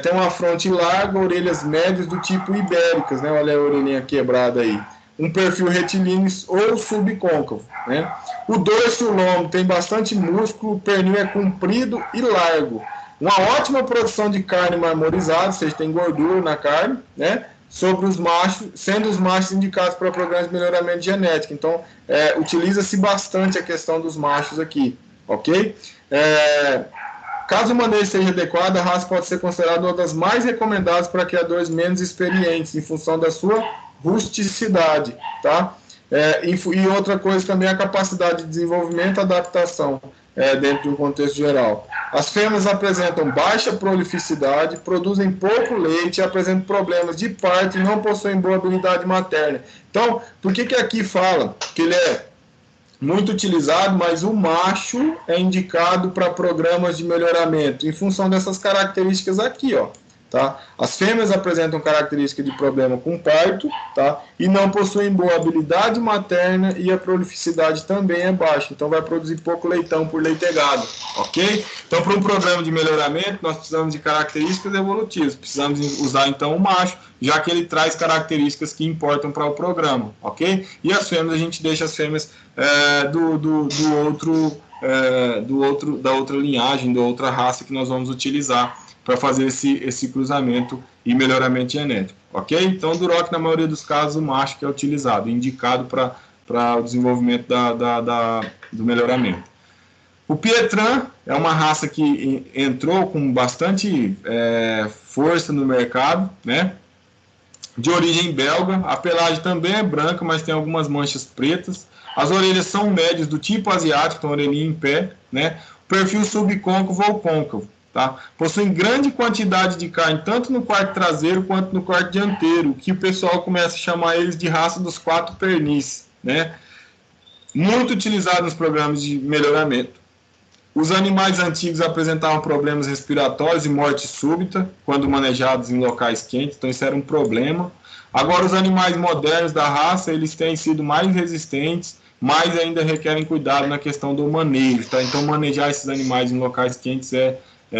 Tem uma fronte larga, orelhas médias do tipo ibéricas, né? Olha a orelhinha quebrada aí. Um perfil retilíneo ou subcôncavo, né? O dorso e o lombo tem bastante músculo, o pernil é comprido e largo. Uma ótima produção de carne marmorizada, ou seja, tem gordura na carne, né? Sobre os machos, sendo os machos indicados para programas de melhoramento genético. Então, utiliza-se bastante a questão dos machos aqui, ok? Caso o manejo seja adequado, a raça pode ser considerada uma das mais recomendadas para criadores menos experientes, em função da sua rusticidade, tá? E outra coisa também é a capacidade de desenvolvimento e adaptação dentro de um contexto geral. As fêmeas apresentam baixa prolificidade, produzem pouco leite e apresentam problemas de parto e não possuem boa habilidade materna. Então, por que aqui fala que ele é muito utilizado, mas o macho é indicado para programas de melhoramento, em função dessas características aqui, ó, tá? As fêmeas apresentam característica de problema com parto, tá? E não possuem boa habilidade materna e a prolificidade também é baixa, então vai produzir pouco leitão por leitegado, ok? Então, para um programa de melhoramento, nós precisamos de características evolutivas, precisamos usar então o macho, já que ele traz características que importam para o programa, ok? E as fêmeas, a gente deixa as fêmeas da outra linhagem, da outra raça que nós vamos utilizar para fazer esse cruzamento e melhoramento genético, ok? Então, o Duroc, na maioria dos casos, o macho que é utilizado, indicado para o desenvolvimento do melhoramento. O Pietran é uma raça que entrou com bastante força no mercado, né? De origem belga, a pelagem também é branca, mas tem algumas manchas pretas. As orelhas são médias, do tipo asiático, então orelhinha em pé, né? O perfil subcôncavo ou côncavo, tá? Possuem grande quantidade de carne, tanto no quarto traseiro quanto no quarto dianteiro, que o pessoal começa a chamar eles de raça dos 4 pernis, né? Muito utilizado nos programas de melhoramento. Os animais antigos apresentavam problemas respiratórios e morte súbita quando manejados em locais quentes, então isso era um problema. Agora, os animais modernos da raça, eles têm sido mais resistentes, mas ainda requerem cuidado na questão do manejo, tá? Então, manejar esses animais em locais quentes é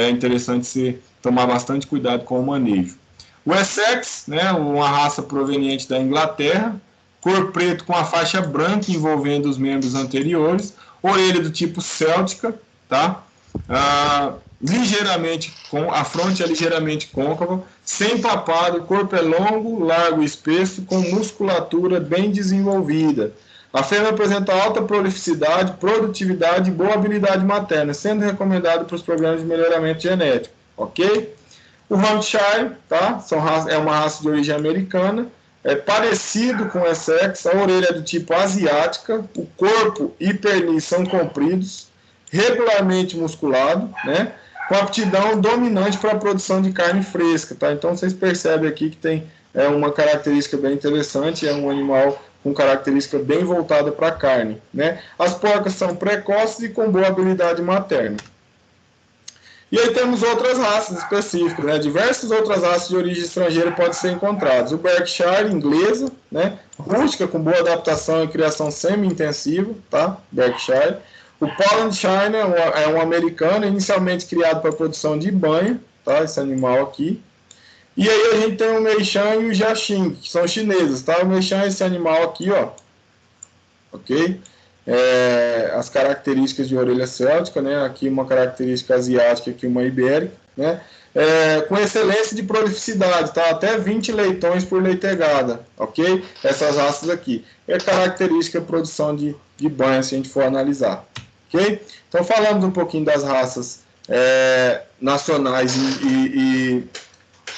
interessante se tomar bastante cuidado com o manejo. O Essex, né, uma raça proveniente da Inglaterra, cor preto com a faixa branca envolvendo os membros anteriores, orelha do tipo céltica, tá? A fronte é ligeiramente côncava, sem papado, o corpo é longo, largo e espesso, com musculatura bem desenvolvida. A fêmea apresenta alta prolificidade, produtividade e boa habilidade materna, sendo recomendado para os programas de melhoramento genético, ok? O Hampshire, tá? É uma raça de origem americana, é parecido com o Essex, a orelha é do tipo asiática, o corpo e pernis são compridos, regularmente musculado, né? Com aptidão dominante para a produção de carne fresca, tá? Então vocês percebem aqui que tem uma característica bem interessante, é um animal com característica bem voltada para a carne, né? As porcas são precoces e com boa habilidade materna. E aí temos outras raças específicas, né? Diversas outras raças de origem estrangeira podem ser encontradas. O Berkshire, inglesa, né? Rústica, com boa adaptação e criação semi-intensiva, tá? Berkshire. O Polandshire é um americano, inicialmente criado para produção de banha, tá? Esse animal aqui. E aí a gente tem o Meishan e o Jiaxing, que são chineses, tá? O Meishan é esse animal aqui, ó. Ok? As características de orelha céltica, né? Aqui uma característica asiática, aqui uma ibérica, né? Com excelência de prolificidade, tá? Até 20 leitões por leitegada, ok? Essas raças aqui. É característica de produção de banha, se a gente for analisar, ok? Então, falamos um pouquinho das raças nacionais e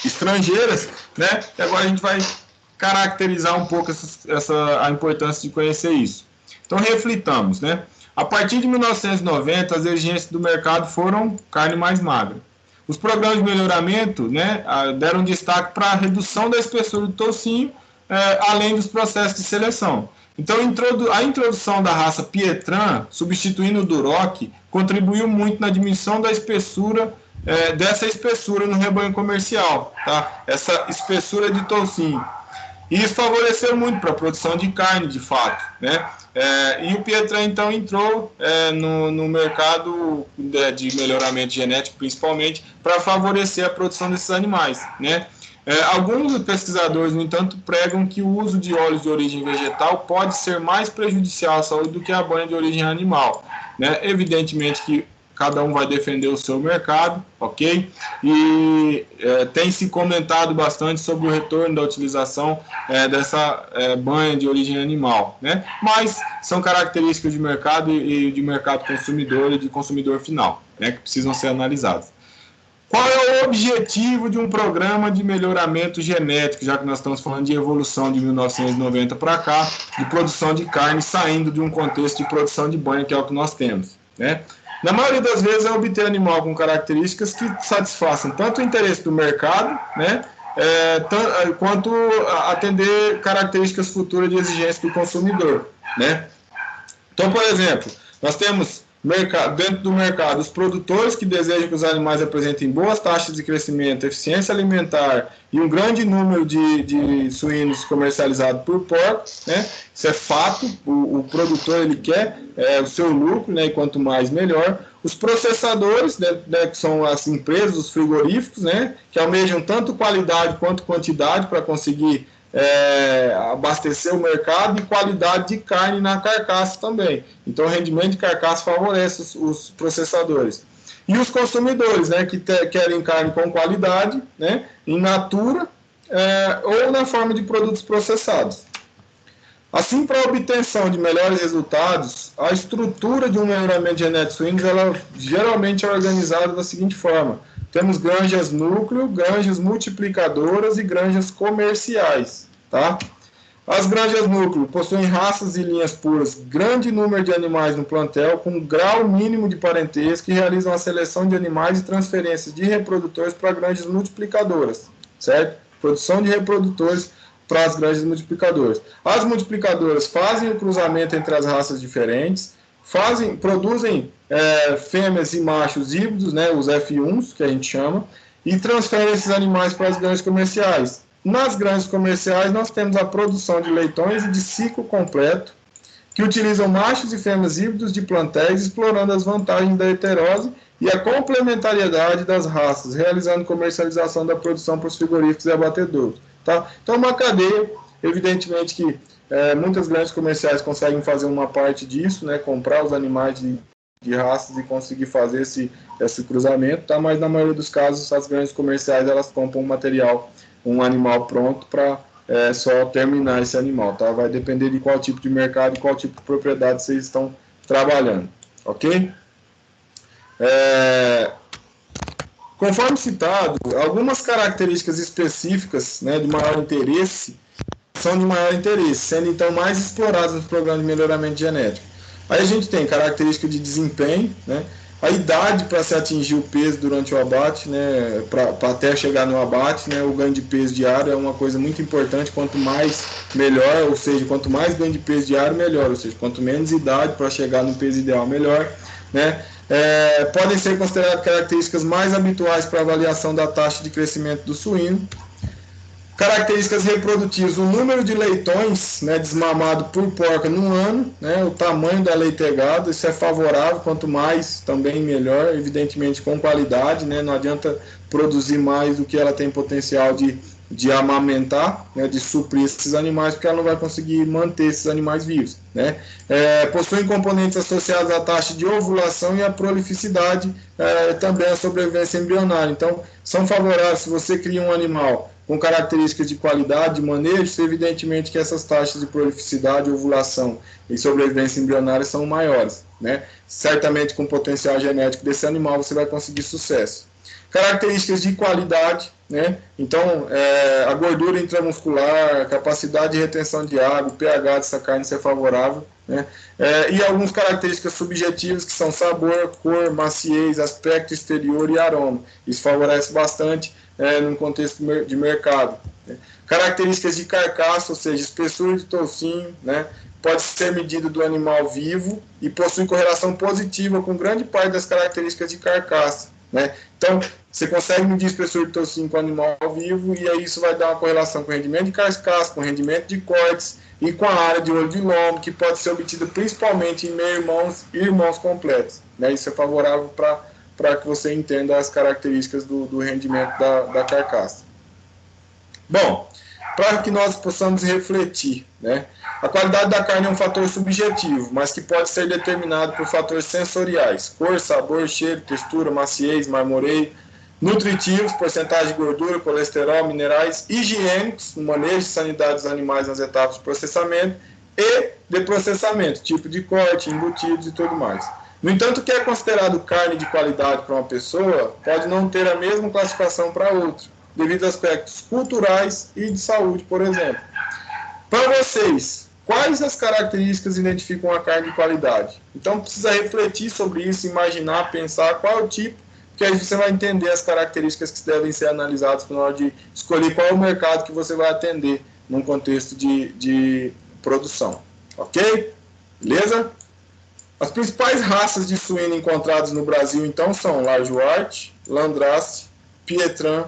estrangeiras, né? E agora a gente vai caracterizar um pouco a importância de conhecer isso. Então, reflitamos, né? A partir de 1990, as exigências do mercado foram carne mais magra. Os programas de melhoramento, né, deram destaque para a redução da espessura do toucinho, além dos processos de seleção. Então, a introdução da raça Pietran, substituindo o Duroc, contribuiu muito na diminuição da espessura, dessa espessura no rebanho comercial, tá? Essa espessura de toucinho. E isso favoreceu muito para a produção de carne, de fato, né? E o Pietran, então, entrou no mercado de melhoramento genético, principalmente, para favorecer a produção desses animais, né? Alguns pesquisadores, no entanto, pregam que o uso de óleos de origem vegetal pode ser mais prejudicial à saúde do que a banha de origem animal, né? Evidentemente que cada um vai defender o seu mercado, ok? E tem se comentado bastante sobre o retorno da utilização dessa banha de origem animal, né? Mas são características de mercado e de mercado consumidor e de consumidor final, né? Que precisam ser analisadas. Qual é o objetivo de um programa de melhoramento genético, já que nós estamos falando de evolução de 1990 para cá, de produção de carne, saindo de um contexto de produção de banha, que é o que nós temos, né? Na maioria das vezes é obter animal com características que satisfaçam tanto o interesse do mercado, né, quanto atender características futuras de exigência do consumidor, né? Então, por exemplo, nós temos dentro do mercado, os produtores que desejam que os animais apresentem boas taxas de crescimento, eficiência alimentar e um grande número de suínos comercializados por porcos, né? Isso é fato, o produtor ele quer o seu lucro, né? E quanto mais, melhor. Os processadores, né, que são as empresas, os frigoríficos, né? Que almejam tanto qualidade quanto quantidade para conseguir abastecer o mercado, e qualidade de carne na carcaça também. Então, o rendimento de carcaça favorece os processadores. E os consumidores, né, que querem carne com qualidade, né, in natura, ou na forma de produtos processados. Assim, para a obtenção de melhores resultados, a estrutura de um melhoramento genético de suínos, ela geralmente é organizada da seguinte forma: temos granjas núcleo, granjas multiplicadoras e granjas comerciais, tá? As granjas núcleo possuem raças e linhas puras, grande número de animais no plantel, com grau mínimo de parentesco, que realizam a seleção de animais e transferências de reprodutores para granjas multiplicadoras, certo? Produção de reprodutores para as granjas multiplicadoras. As multiplicadoras fazem o cruzamento entre as raças diferentes, produzem fêmeas e machos híbridos, né, os F1s, que a gente chama, e transferem esses animais para as granjas comerciais. Nas granjas comerciais, nós temos a produção de leitões e de ciclo completo, que utilizam machos e fêmeas híbridos de plantéis, explorando as vantagens da heterose e a complementariedade das raças, realizando comercialização da produção para os frigoríficos e abatedouros. Tá? Então, uma cadeia, evidentemente que muitas grandes comerciais conseguem fazer uma parte disso, né, comprar os animais de raças e conseguir fazer esse cruzamento, tá? Mas na maioria dos casos, as grandes comerciais elas compram um animal pronto para só terminar esse animal. Tá? Vai depender de qual tipo de mercado e qual tipo de propriedade vocês estão trabalhando. Ok? Conforme citado, algumas características específicas, né, de maior interesse são de maior interesse, sendo então mais exploradas nos programas de melhoramento genético. Aí a gente tem característica de desempenho, né, a idade para se atingir o peso durante o abate, né, para até chegar no abate, né, o ganho de peso diário é uma coisa muito importante, quanto mais melhor, ou seja, quanto mais ganho de peso diário, melhor, ou seja, quanto menos idade para chegar no peso ideal, melhor, né. Podem ser consideradas características mais habituais para avaliação da taxa de crescimento do suíno. Características reprodutivas: o número de leitões, né, desmamado por porca no ano, né, o tamanho da leitegada, isso é favorável, quanto mais também melhor, evidentemente com qualidade, né, não adianta produzir mais do que ela tem potencial de amamentar, né, de suprir esses animais, porque ela não vai conseguir manter esses animais vivos, né. Possuem componentes associados à taxa de ovulação e à prolificidade, também à sobrevivência embrionária. Então, são favoráveis se você cria um animal com características de qualidade, de manejo, evidentemente que essas taxas de prolificidade, ovulação e sobrevivência embrionária são maiores, né. Certamente com o potencial genético desse animal você vai conseguir sucesso. Características de qualidade, né? Então, a gordura intramuscular, a capacidade de retenção de água, o pH dessa carne ser favorável, né? E algumas características subjetivas que são sabor, cor, maciez, aspecto exterior e aroma. Isso favorece bastante num contexto de mercado, né? Características de carcaça, ou seja, espessura de toucinho, né? Pode ser medida do animal vivo e possui correlação positiva com grande parte das características de carcaça, né? Então, você consegue medir a espessura de toucinho com o animal vivo e aí isso vai dar uma correlação com o rendimento de carcaça, com o rendimento de cortes e com a área de olho de lombo, que pode ser obtida principalmente em meio-irmãos e irmãos completos, né? Isso é favorável para que você entenda as características do rendimento da carcaça. Bom, para que nós possamos refletir, né? A qualidade da carne é um fator subjetivo, mas que pode ser determinado por fatores sensoriais: cor, sabor, cheiro, textura, maciez, marmoreio; nutritivos, porcentagem de gordura, colesterol, minerais; higiênicos, no manejo de sanidade dos animais nas etapas de processamento; e de processamento, tipo de corte, embutidos e tudo mais. No entanto, o que é considerado carne de qualidade para uma pessoa pode não ter a mesma classificação para outra, devido a aspectos culturais e de saúde, por exemplo. Para vocês, quais as características identificam a carne de qualidade? Então, precisa refletir sobre isso, imaginar, pensar qual é o tipo, que aí você vai entender as características que devem ser analisadas na hora de escolher qual é o mercado que você vai atender num contexto de produção. Ok? Beleza? As principais raças de suíno encontradas no Brasil, então, são Larguard, Landrace, Pietran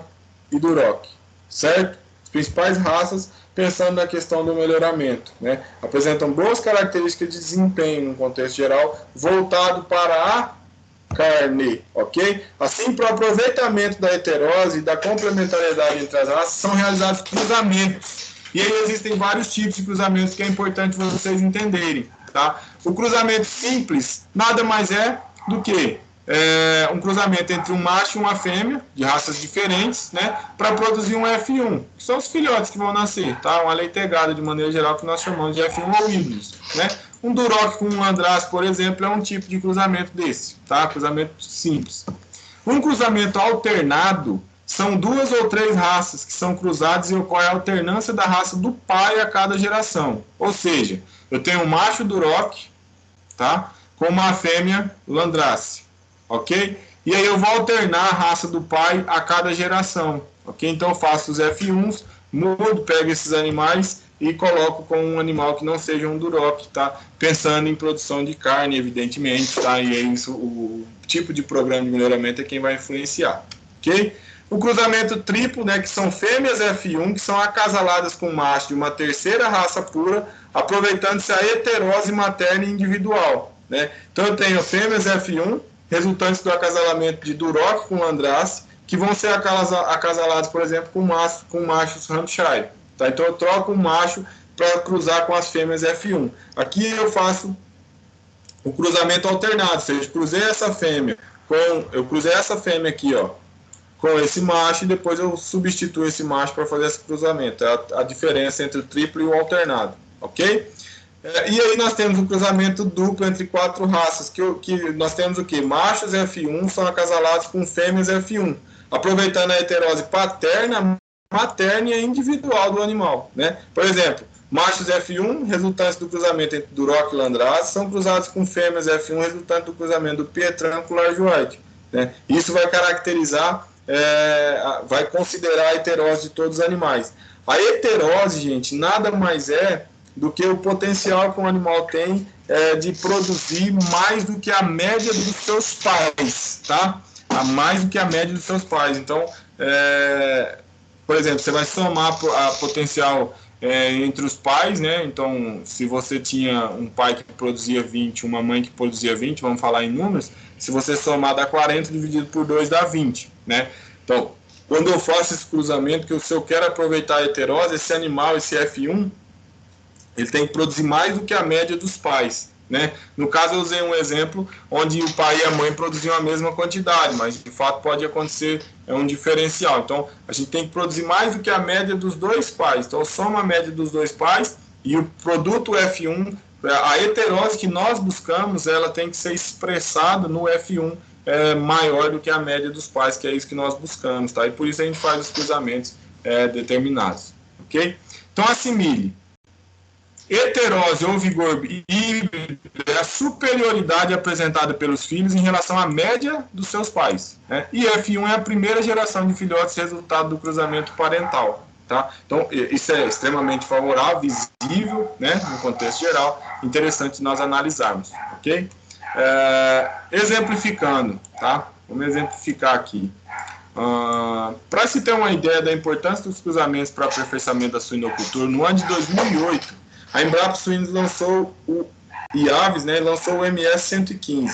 e Duroc, certo? As principais raças, pensando na questão do melhoramento, né? Apresentam boas características de desempenho no contexto geral, voltado para a carne, ok? Assim, para o aproveitamento da heterose e da complementariedade entre as raças, são realizados cruzamentos. E aí existem vários tipos de cruzamentos que é importante vocês entenderem, tá? O cruzamento simples nada mais é do que um cruzamento entre um macho e uma fêmea, de raças diferentes, né, para produzir um F1, que são os filhotes que vão nascer, tá? Uma leitegada, de maneira geral, que nós chamamos de F1 ou híbridos, né? Um Duroc com um Landrace, por exemplo, é um tipo de cruzamento desse, tá? Cruzamento simples. Um cruzamento alternado são 2 ou 3 raças que são cruzadas e ocorre a alternância da raça do pai a cada geração. Ou seja, eu tenho um macho Duroc, tá, com uma fêmea Landrace, ok? E aí eu vou alternar a raça do pai a cada geração, ok? Então eu faço os F1s, mudo, pego esses animais e coloco com um animal que não seja um Duroc, tá? Pensando em produção de carne, evidentemente, tá? E é isso, o tipo de programa de melhoramento é quem vai influenciar, ok? O cruzamento triplo, né, que são fêmeas F1, que são acasaladas com macho de uma terceira raça pura, aproveitando-se a heterose materna e individual, né? Então eu tenho fêmeas F1, resultantes do acasalamento de Duroc com Landrace, que vão ser acasalados, por exemplo, com machos Hampshire, tá? Então eu troco o macho para cruzar com as fêmeas F1. Aqui eu faço o cruzamento alternado, ou seja, eu cruzei essa fêmea aqui, ó, com esse macho, e depois eu substituo esse macho para fazer esse cruzamento. É a diferença entre o triplo e o alternado, ok? E aí nós temos um cruzamento duplo entre 4 raças, que nós temos o quê? Machos F1 são acasalados com fêmeas F1, aproveitando a heterose paterna, materna e individual do animal, né? Por exemplo, machos F1, resultantes do cruzamento entre Duroc e Landrace, são cruzados com fêmeas F1, resultante do cruzamento do Pietran com Larguard, né? Isso vai caracterizar, vai considerar a heterose de todos os animais. A heterose, gente, nada mais é do que o potencial que um animal tem de produzir mais do que a média dos seus pais, tá? Mais do que a média dos seus pais. Então, por exemplo, você vai somar a potencial entre os pais, né? Então, se você tinha um pai que produzia 20, uma mãe que produzia 20, vamos falar em números, se você somar dá 40 dividido por 2 dá 20, né? Então, quando eu faço esse cruzamento, que se eu quero aproveitar a heterose, esse animal, esse F1, ele tem que produzir mais do que a média dos pais, né? No caso, eu usei um exemplo onde o pai e a mãe produziam a mesma quantidade, mas de fato pode acontecer um diferencial. Então, a gente tem que produzir mais do que a média dos 2 pais. Então, soma a média dos 2 pais e o produto F1, a heterose que nós buscamos, ela tem que ser expressada no F1 maior do que a média dos pais, que é isso que nós buscamos, tá? E por isso a gente faz os cruzamentos determinados, ok? Então, assimile. Heterose ou vigor híbrido é a superioridade apresentada pelos filhos em relação à média dos seus pais, né? E F1 é a primeira geração de filhotes resultado do cruzamento parental, tá? Então, isso é extremamente favorável, visível, né, no contexto geral, interessante nós analisarmos, ok? Exemplificando, tá? Vamos exemplificar aqui. Para se ter uma ideia da importância dos cruzamentos para aperfeiçoamento da suinocultura, no ano de 2008, a Embrapa Suínos lançou e Aves, né, lançou o MS-115,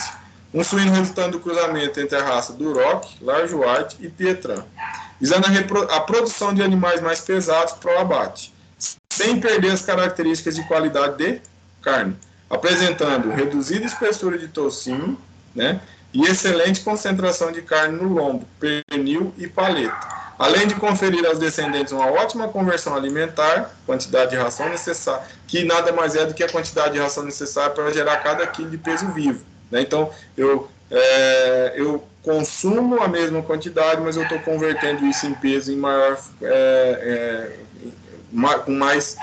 um suíno resultante do cruzamento entre a raça Duroc, Larguard e Pietran, visando a produção de animais mais pesados para o abate, sem perder as características de qualidade de carne, apresentando reduzida espessura de toucinho, né, e excelente concentração de carne no lombo, pernil e paleta, além de conferir aos descendentes uma ótima conversão alimentar, quantidade de ração necessária, que nada mais é do que a quantidade de ração necessária para gerar cada quilo de peso vivo, né? Então, eu consumo a mesma quantidade, mas eu estou convertendo isso em peso em maior, com mais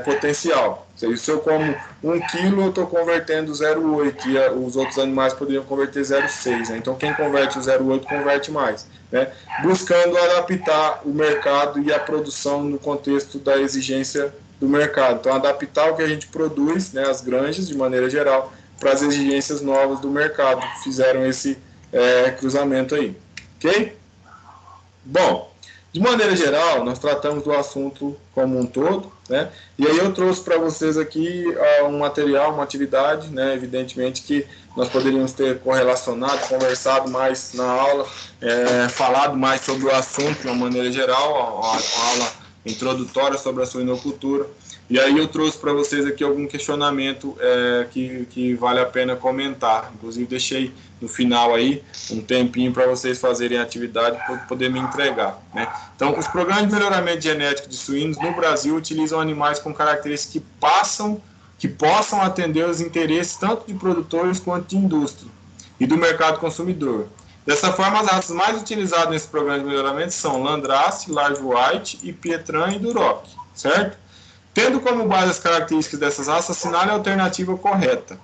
potencial. Se eu como 1 quilo, eu estou convertendo 0,8, e os outros animais poderiam converter 0,6. Né? Então, quem converte o 0,8 converte mais, né? Buscando adaptar o mercado e a produção no contexto da exigência do mercado. Então, adaptar o que a gente produz, né, as granjas, de maneira geral, para as exigências novas do mercado, fizeram esse cruzamento aí, ok? Bom, de maneira geral, nós tratamos do assunto como um todo, né? E aí eu trouxe para vocês aqui um material, uma atividade, né? Evidentemente que nós poderíamos ter correlacionado, conversado mais na aula, falado mais sobre o assunto de uma maneira geral, a aula introdutória sobre a suinocultura. E aí eu trouxe para vocês aqui algum questionamento que vale a pena comentar. Inclusive deixei no final aí um tempinho para vocês fazerem a atividade para poder me entregar, né? Então, os programas de melhoramento genético de suínos no Brasil utilizam animais com características que possam atender os interesses tanto de produtores quanto de indústria e do mercado consumidor. Dessa forma, as raças mais utilizadas nesse programa de melhoramento são Landrace, Large White e Pietran e Duroc, certo? Tendo como base as características dessas raças, assinale a alternativa correta.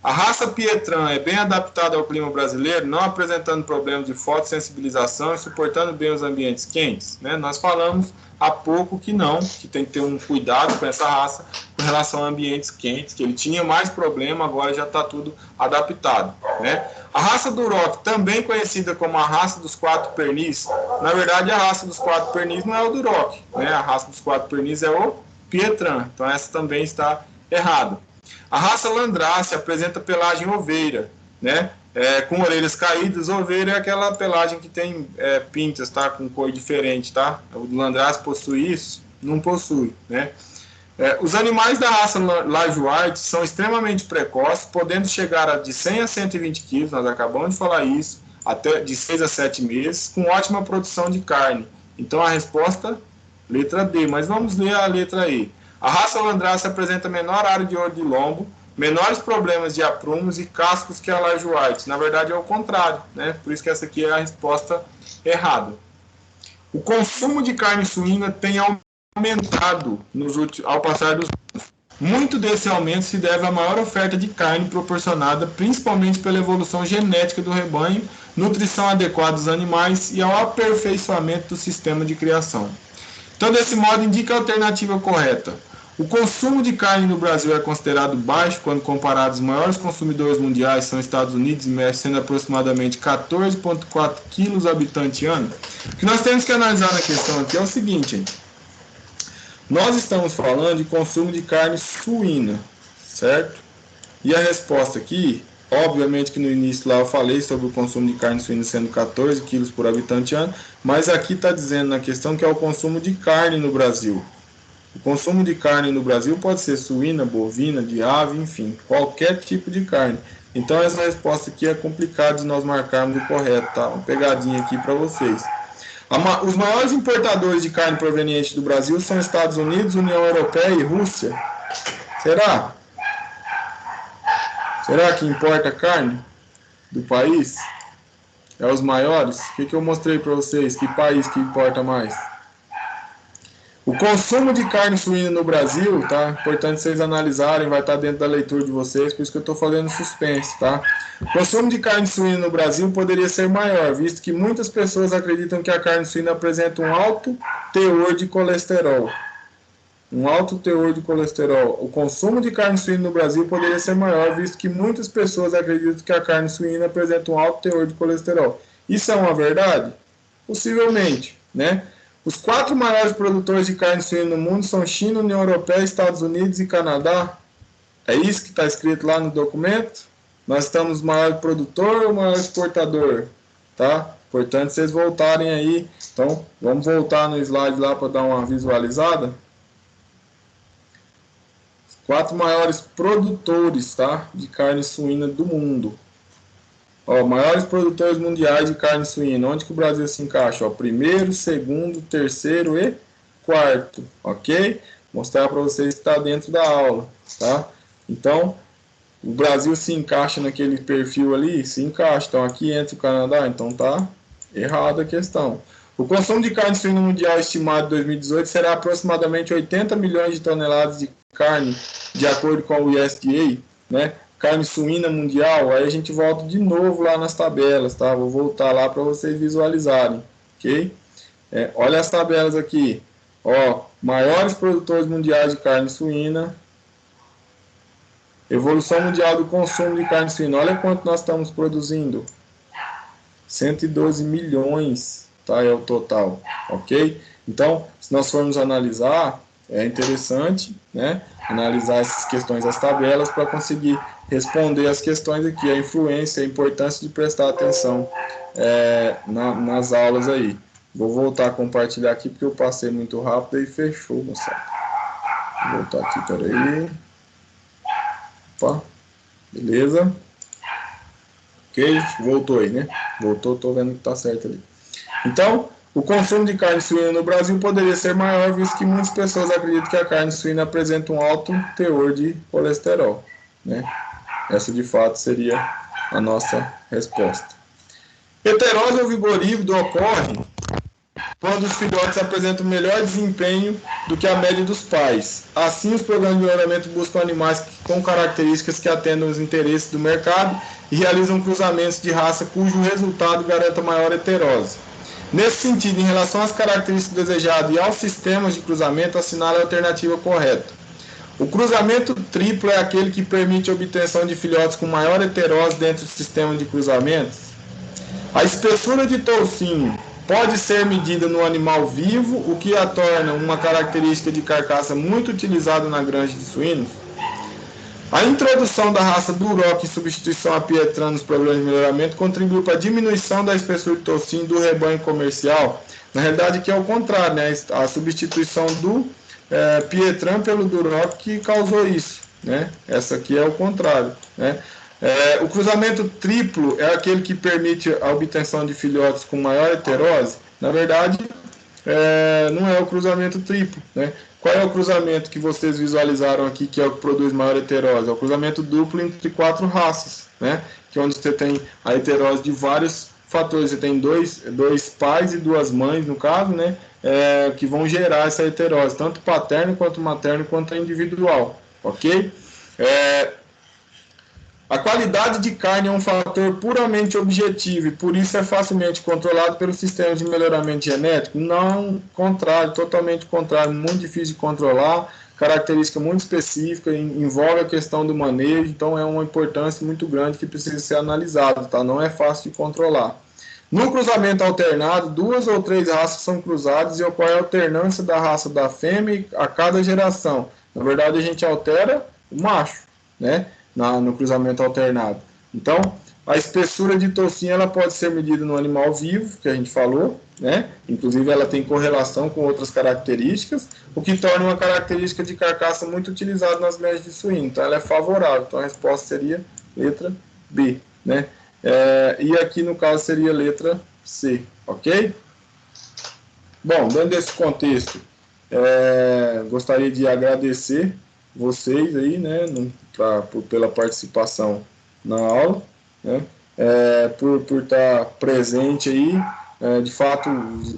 A raça Pietran é bem adaptada ao clima brasileiro, não apresentando problemas de fotossensibilização e suportando bem os ambientes quentes, né? Nós falamos há pouco que não, que tem que ter um cuidado com essa raça com relação a ambientes quentes, que ele tinha mais problema, agora já está tudo adaptado, né? A raça Duroc, também conhecida como a raça dos quatro pernis, na verdade a raça dos quatro pernis não é o Duroc, né? A raça dos quatro pernis é o Pietran, então essa também está errada. A raça Landrace apresenta pelagem oveira, né? Com orelhas caídas. Oveira é aquela pelagem que tem pintas, tá? Com cor diferente, tá? O Landrace possui isso? Não possui, né? Os animais da raça Large White são extremamente precoces, podendo chegar de 100 a 120 quilos, nós acabamos de falar isso, até de 6 a 7 meses, com ótima produção de carne. Então a resposta, letra D, mas vamos ler a letra E. A raça Landrace apresenta menor área de ouro de lombo, menores problemas de aprumos e cascos que a Large White. Na verdade é o contrário, né? Por isso que essa aqui é a resposta errada. O consumo de carne suína tem aumentado ao passar dos anos. Muito desse aumento se deve à maior oferta de carne proporcionada principalmente pela evolução genética do rebanho, nutrição adequada dos animais e ao aperfeiçoamento do sistema de criação. Então, desse modo, indica a alternativa correta. O consumo de carne no Brasil é considerado baixo quando comparado aos maiores consumidores mundiais, são Estados Unidos e México, sendo aproximadamente 14,4 quilos habitante ano. O que nós temos que analisar na questão aqui é o seguinte, gente. Nós estamos falando de consumo de carne suína, certo? E a resposta aqui, obviamente que no início lá eu falei sobre o consumo de carne suína sendo 14 quilos por habitante ano, mas aqui está dizendo na questão que é o consumo de carne no Brasil. O consumo de carne no Brasil pode ser suína, bovina, de ave, enfim, qualquer tipo de carne. Então essa resposta aqui é complicada de nós marcarmos o correto, tá? Uma pegadinha aqui para vocês. Os maiores importadores de carne proveniente do Brasil são Estados Unidos, União Europeia e Rússia. Será? Será que importa carne do país? É os maiores? O que eu mostrei para vocês? Que país que importa mais? O consumo de carne suína no Brasil, tá? Importante vocês analisarem, vai estar dentro da leitura de vocês, por isso que eu estou fazendo suspense, tá? O consumo de carne suína no Brasil poderia ser maior, visto que muitas pessoas acreditam que a carne suína apresenta um alto teor de colesterol. Um alto teor de colesterol. O consumo de carne suína no Brasil poderia ser maior, visto que muitas pessoas acreditam que a carne suína apresenta um alto teor de colesterol. Isso é uma verdade? Possivelmente, né? Os 4 maiores produtores de carne suína no mundo são China, União Europeia, Estados Unidos e Canadá. É isso que está escrito lá no documento? Nós estamos maior produtor ou maior exportador? Tá? Importante vocês voltarem aí. Então, vamos voltar no slide lá para dar uma visualizada. 4 maiores produtores, tá? De carne suína do mundo. Ó, maiores produtores mundiais de carne suína. Onde que o Brasil se encaixa? Ó, primeiro, segundo, terceiro e quarto. Ok? Mostrar para vocês que está dentro da aula. Tá? Então, o Brasil se encaixa naquele perfil ali? Se encaixa. Então, aqui entra o Canadá. Então, tá errada a questão. O consumo de carne suína mundial estimado em 2018 será aproximadamente 80 milhões de toneladas de carne, de acordo com o USDA, né? Carne suína mundial, aí a gente volta de novo lá nas tabelas, tá? Vou voltar lá para vocês visualizarem, ok? Olha as tabelas aqui, ó, maiores produtores mundiais de carne suína, Evolução mundial do consumo de carne suína. Olha quanto nós estamos produzindo. 112 milhões, tá? É o total, ok? Então, se nós formos analisar, é interessante, né? Analisar essas questões, as tabelas, para conseguir responder as questões aqui, a influência, a importância de prestar atenção nas aulas aí. Vou voltar a compartilhar aqui, porque eu passei muito rápido e fechou, moçada. Vou voltar aqui, peraí. Opa, beleza. Ok, voltou aí, né? Voltou, tô vendo que tá certo ali. Então, o consumo de carne suína no Brasil poderia ser maior, visto que muitas pessoas acreditam que a carne suína apresenta um alto teor de colesterol, né? Essa, de fato, seria a nossa resposta. Heterose ou vigorívido ocorre quando os filhotes apresentam melhor desempenho do que a média dos pais. Assim, os programas de melhoramento buscam animais com características que atendam os interesses do mercado e realizam cruzamentos de raça cujo resultado garanta maior heterose. Nesse sentido, em relação às características desejadas e aos sistemas de cruzamento, assinale a alternativa correta. O cruzamento triplo é aquele que permite a obtenção de filhotes com maior heterose dentro do sistema de cruzamentos. A espessura de toucinho pode ser medida no animal vivo, o que a torna uma característica de carcaça muito utilizada na granja de suínos. A introdução da raça Duroc em substituição à Pietrã nos programas de melhoramento contribuiu para a diminuição da espessura de toucinho do rebanho comercial. Na realidade, que é o contrário, né? A substituição do Pietrã pelo Duroc que causou isso, né? Essa aqui é o contrário, né? O cruzamento triplo é aquele que permite a obtenção de filhotes com maior heterose. Na verdade, não é o cruzamento triplo, né? Qual é o cruzamento que vocês visualizaram aqui, que é o que produz maior heterose? É o cruzamento duplo entre 4 raças, né? Que é onde você tem a heterose de vários fatores. Você tem dois pais e 2 mães, no caso, né? Que vão gerar essa heterose, tanto paterno quanto materno, quanto individual, ok? A qualidade de carne é um fator puramente objetivo e por isso é facilmente controlado pelo sistema de melhoramento genético? Não, contrário, totalmente contrário, muito difícil de controlar, característica muito específica, envolve a questão do manejo, então é uma importância muito grande que precisa ser analisado, tá? Não é fácil de controlar. No cruzamento alternado, 2 ou 3 raças são cruzadas e ocorre a alternância da raça da fêmea a cada geração. Na verdade, a gente altera o macho, né? No cruzamento alternado. Então, a espessura de toucinho ela pode ser medida no animal vivo, que a gente falou, né? Inclusive ela tem correlação com outras características, o que torna uma característica de carcaça muito utilizada nas granjas de suíno. Então, ela é favorável. Então, a resposta seria letra B, né? E aqui, no caso, seria letra C, ok? Bom, dentro desse contexto, gostaria de agradecer vocês aí, né, pela participação na aula, né, por estar presente aí, de fato,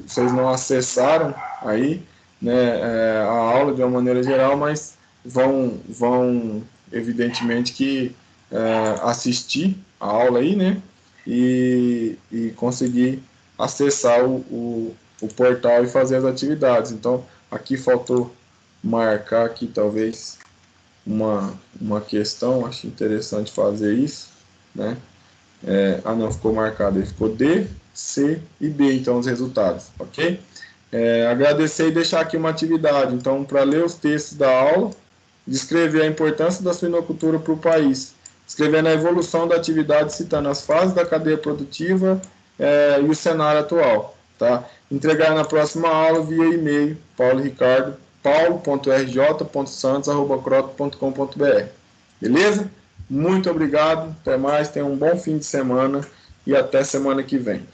vocês não acessaram aí, né, a aula de uma maneira geral, mas vão evidentemente que assistir a aula aí, né, e conseguir acessar o portal e fazer as atividades. Então, aqui faltou marcar aqui talvez uma questão, acho interessante fazer isso, né? Não, ficou marcado, ele ficou D, C e B, então os resultados, ok? Agradecer e deixar aqui uma atividade, então, para ler os textos da aula, descrever a importância da suinocultura para o país, escrevendo a evolução da atividade, citando as fases da cadeia produtiva e o cenário atual, tá? Entregar na próxima aula via e-mail, paulo.rj.santos@croto.com.br. Beleza? Muito obrigado, até mais, tenham um bom fim de semana e até semana que vem.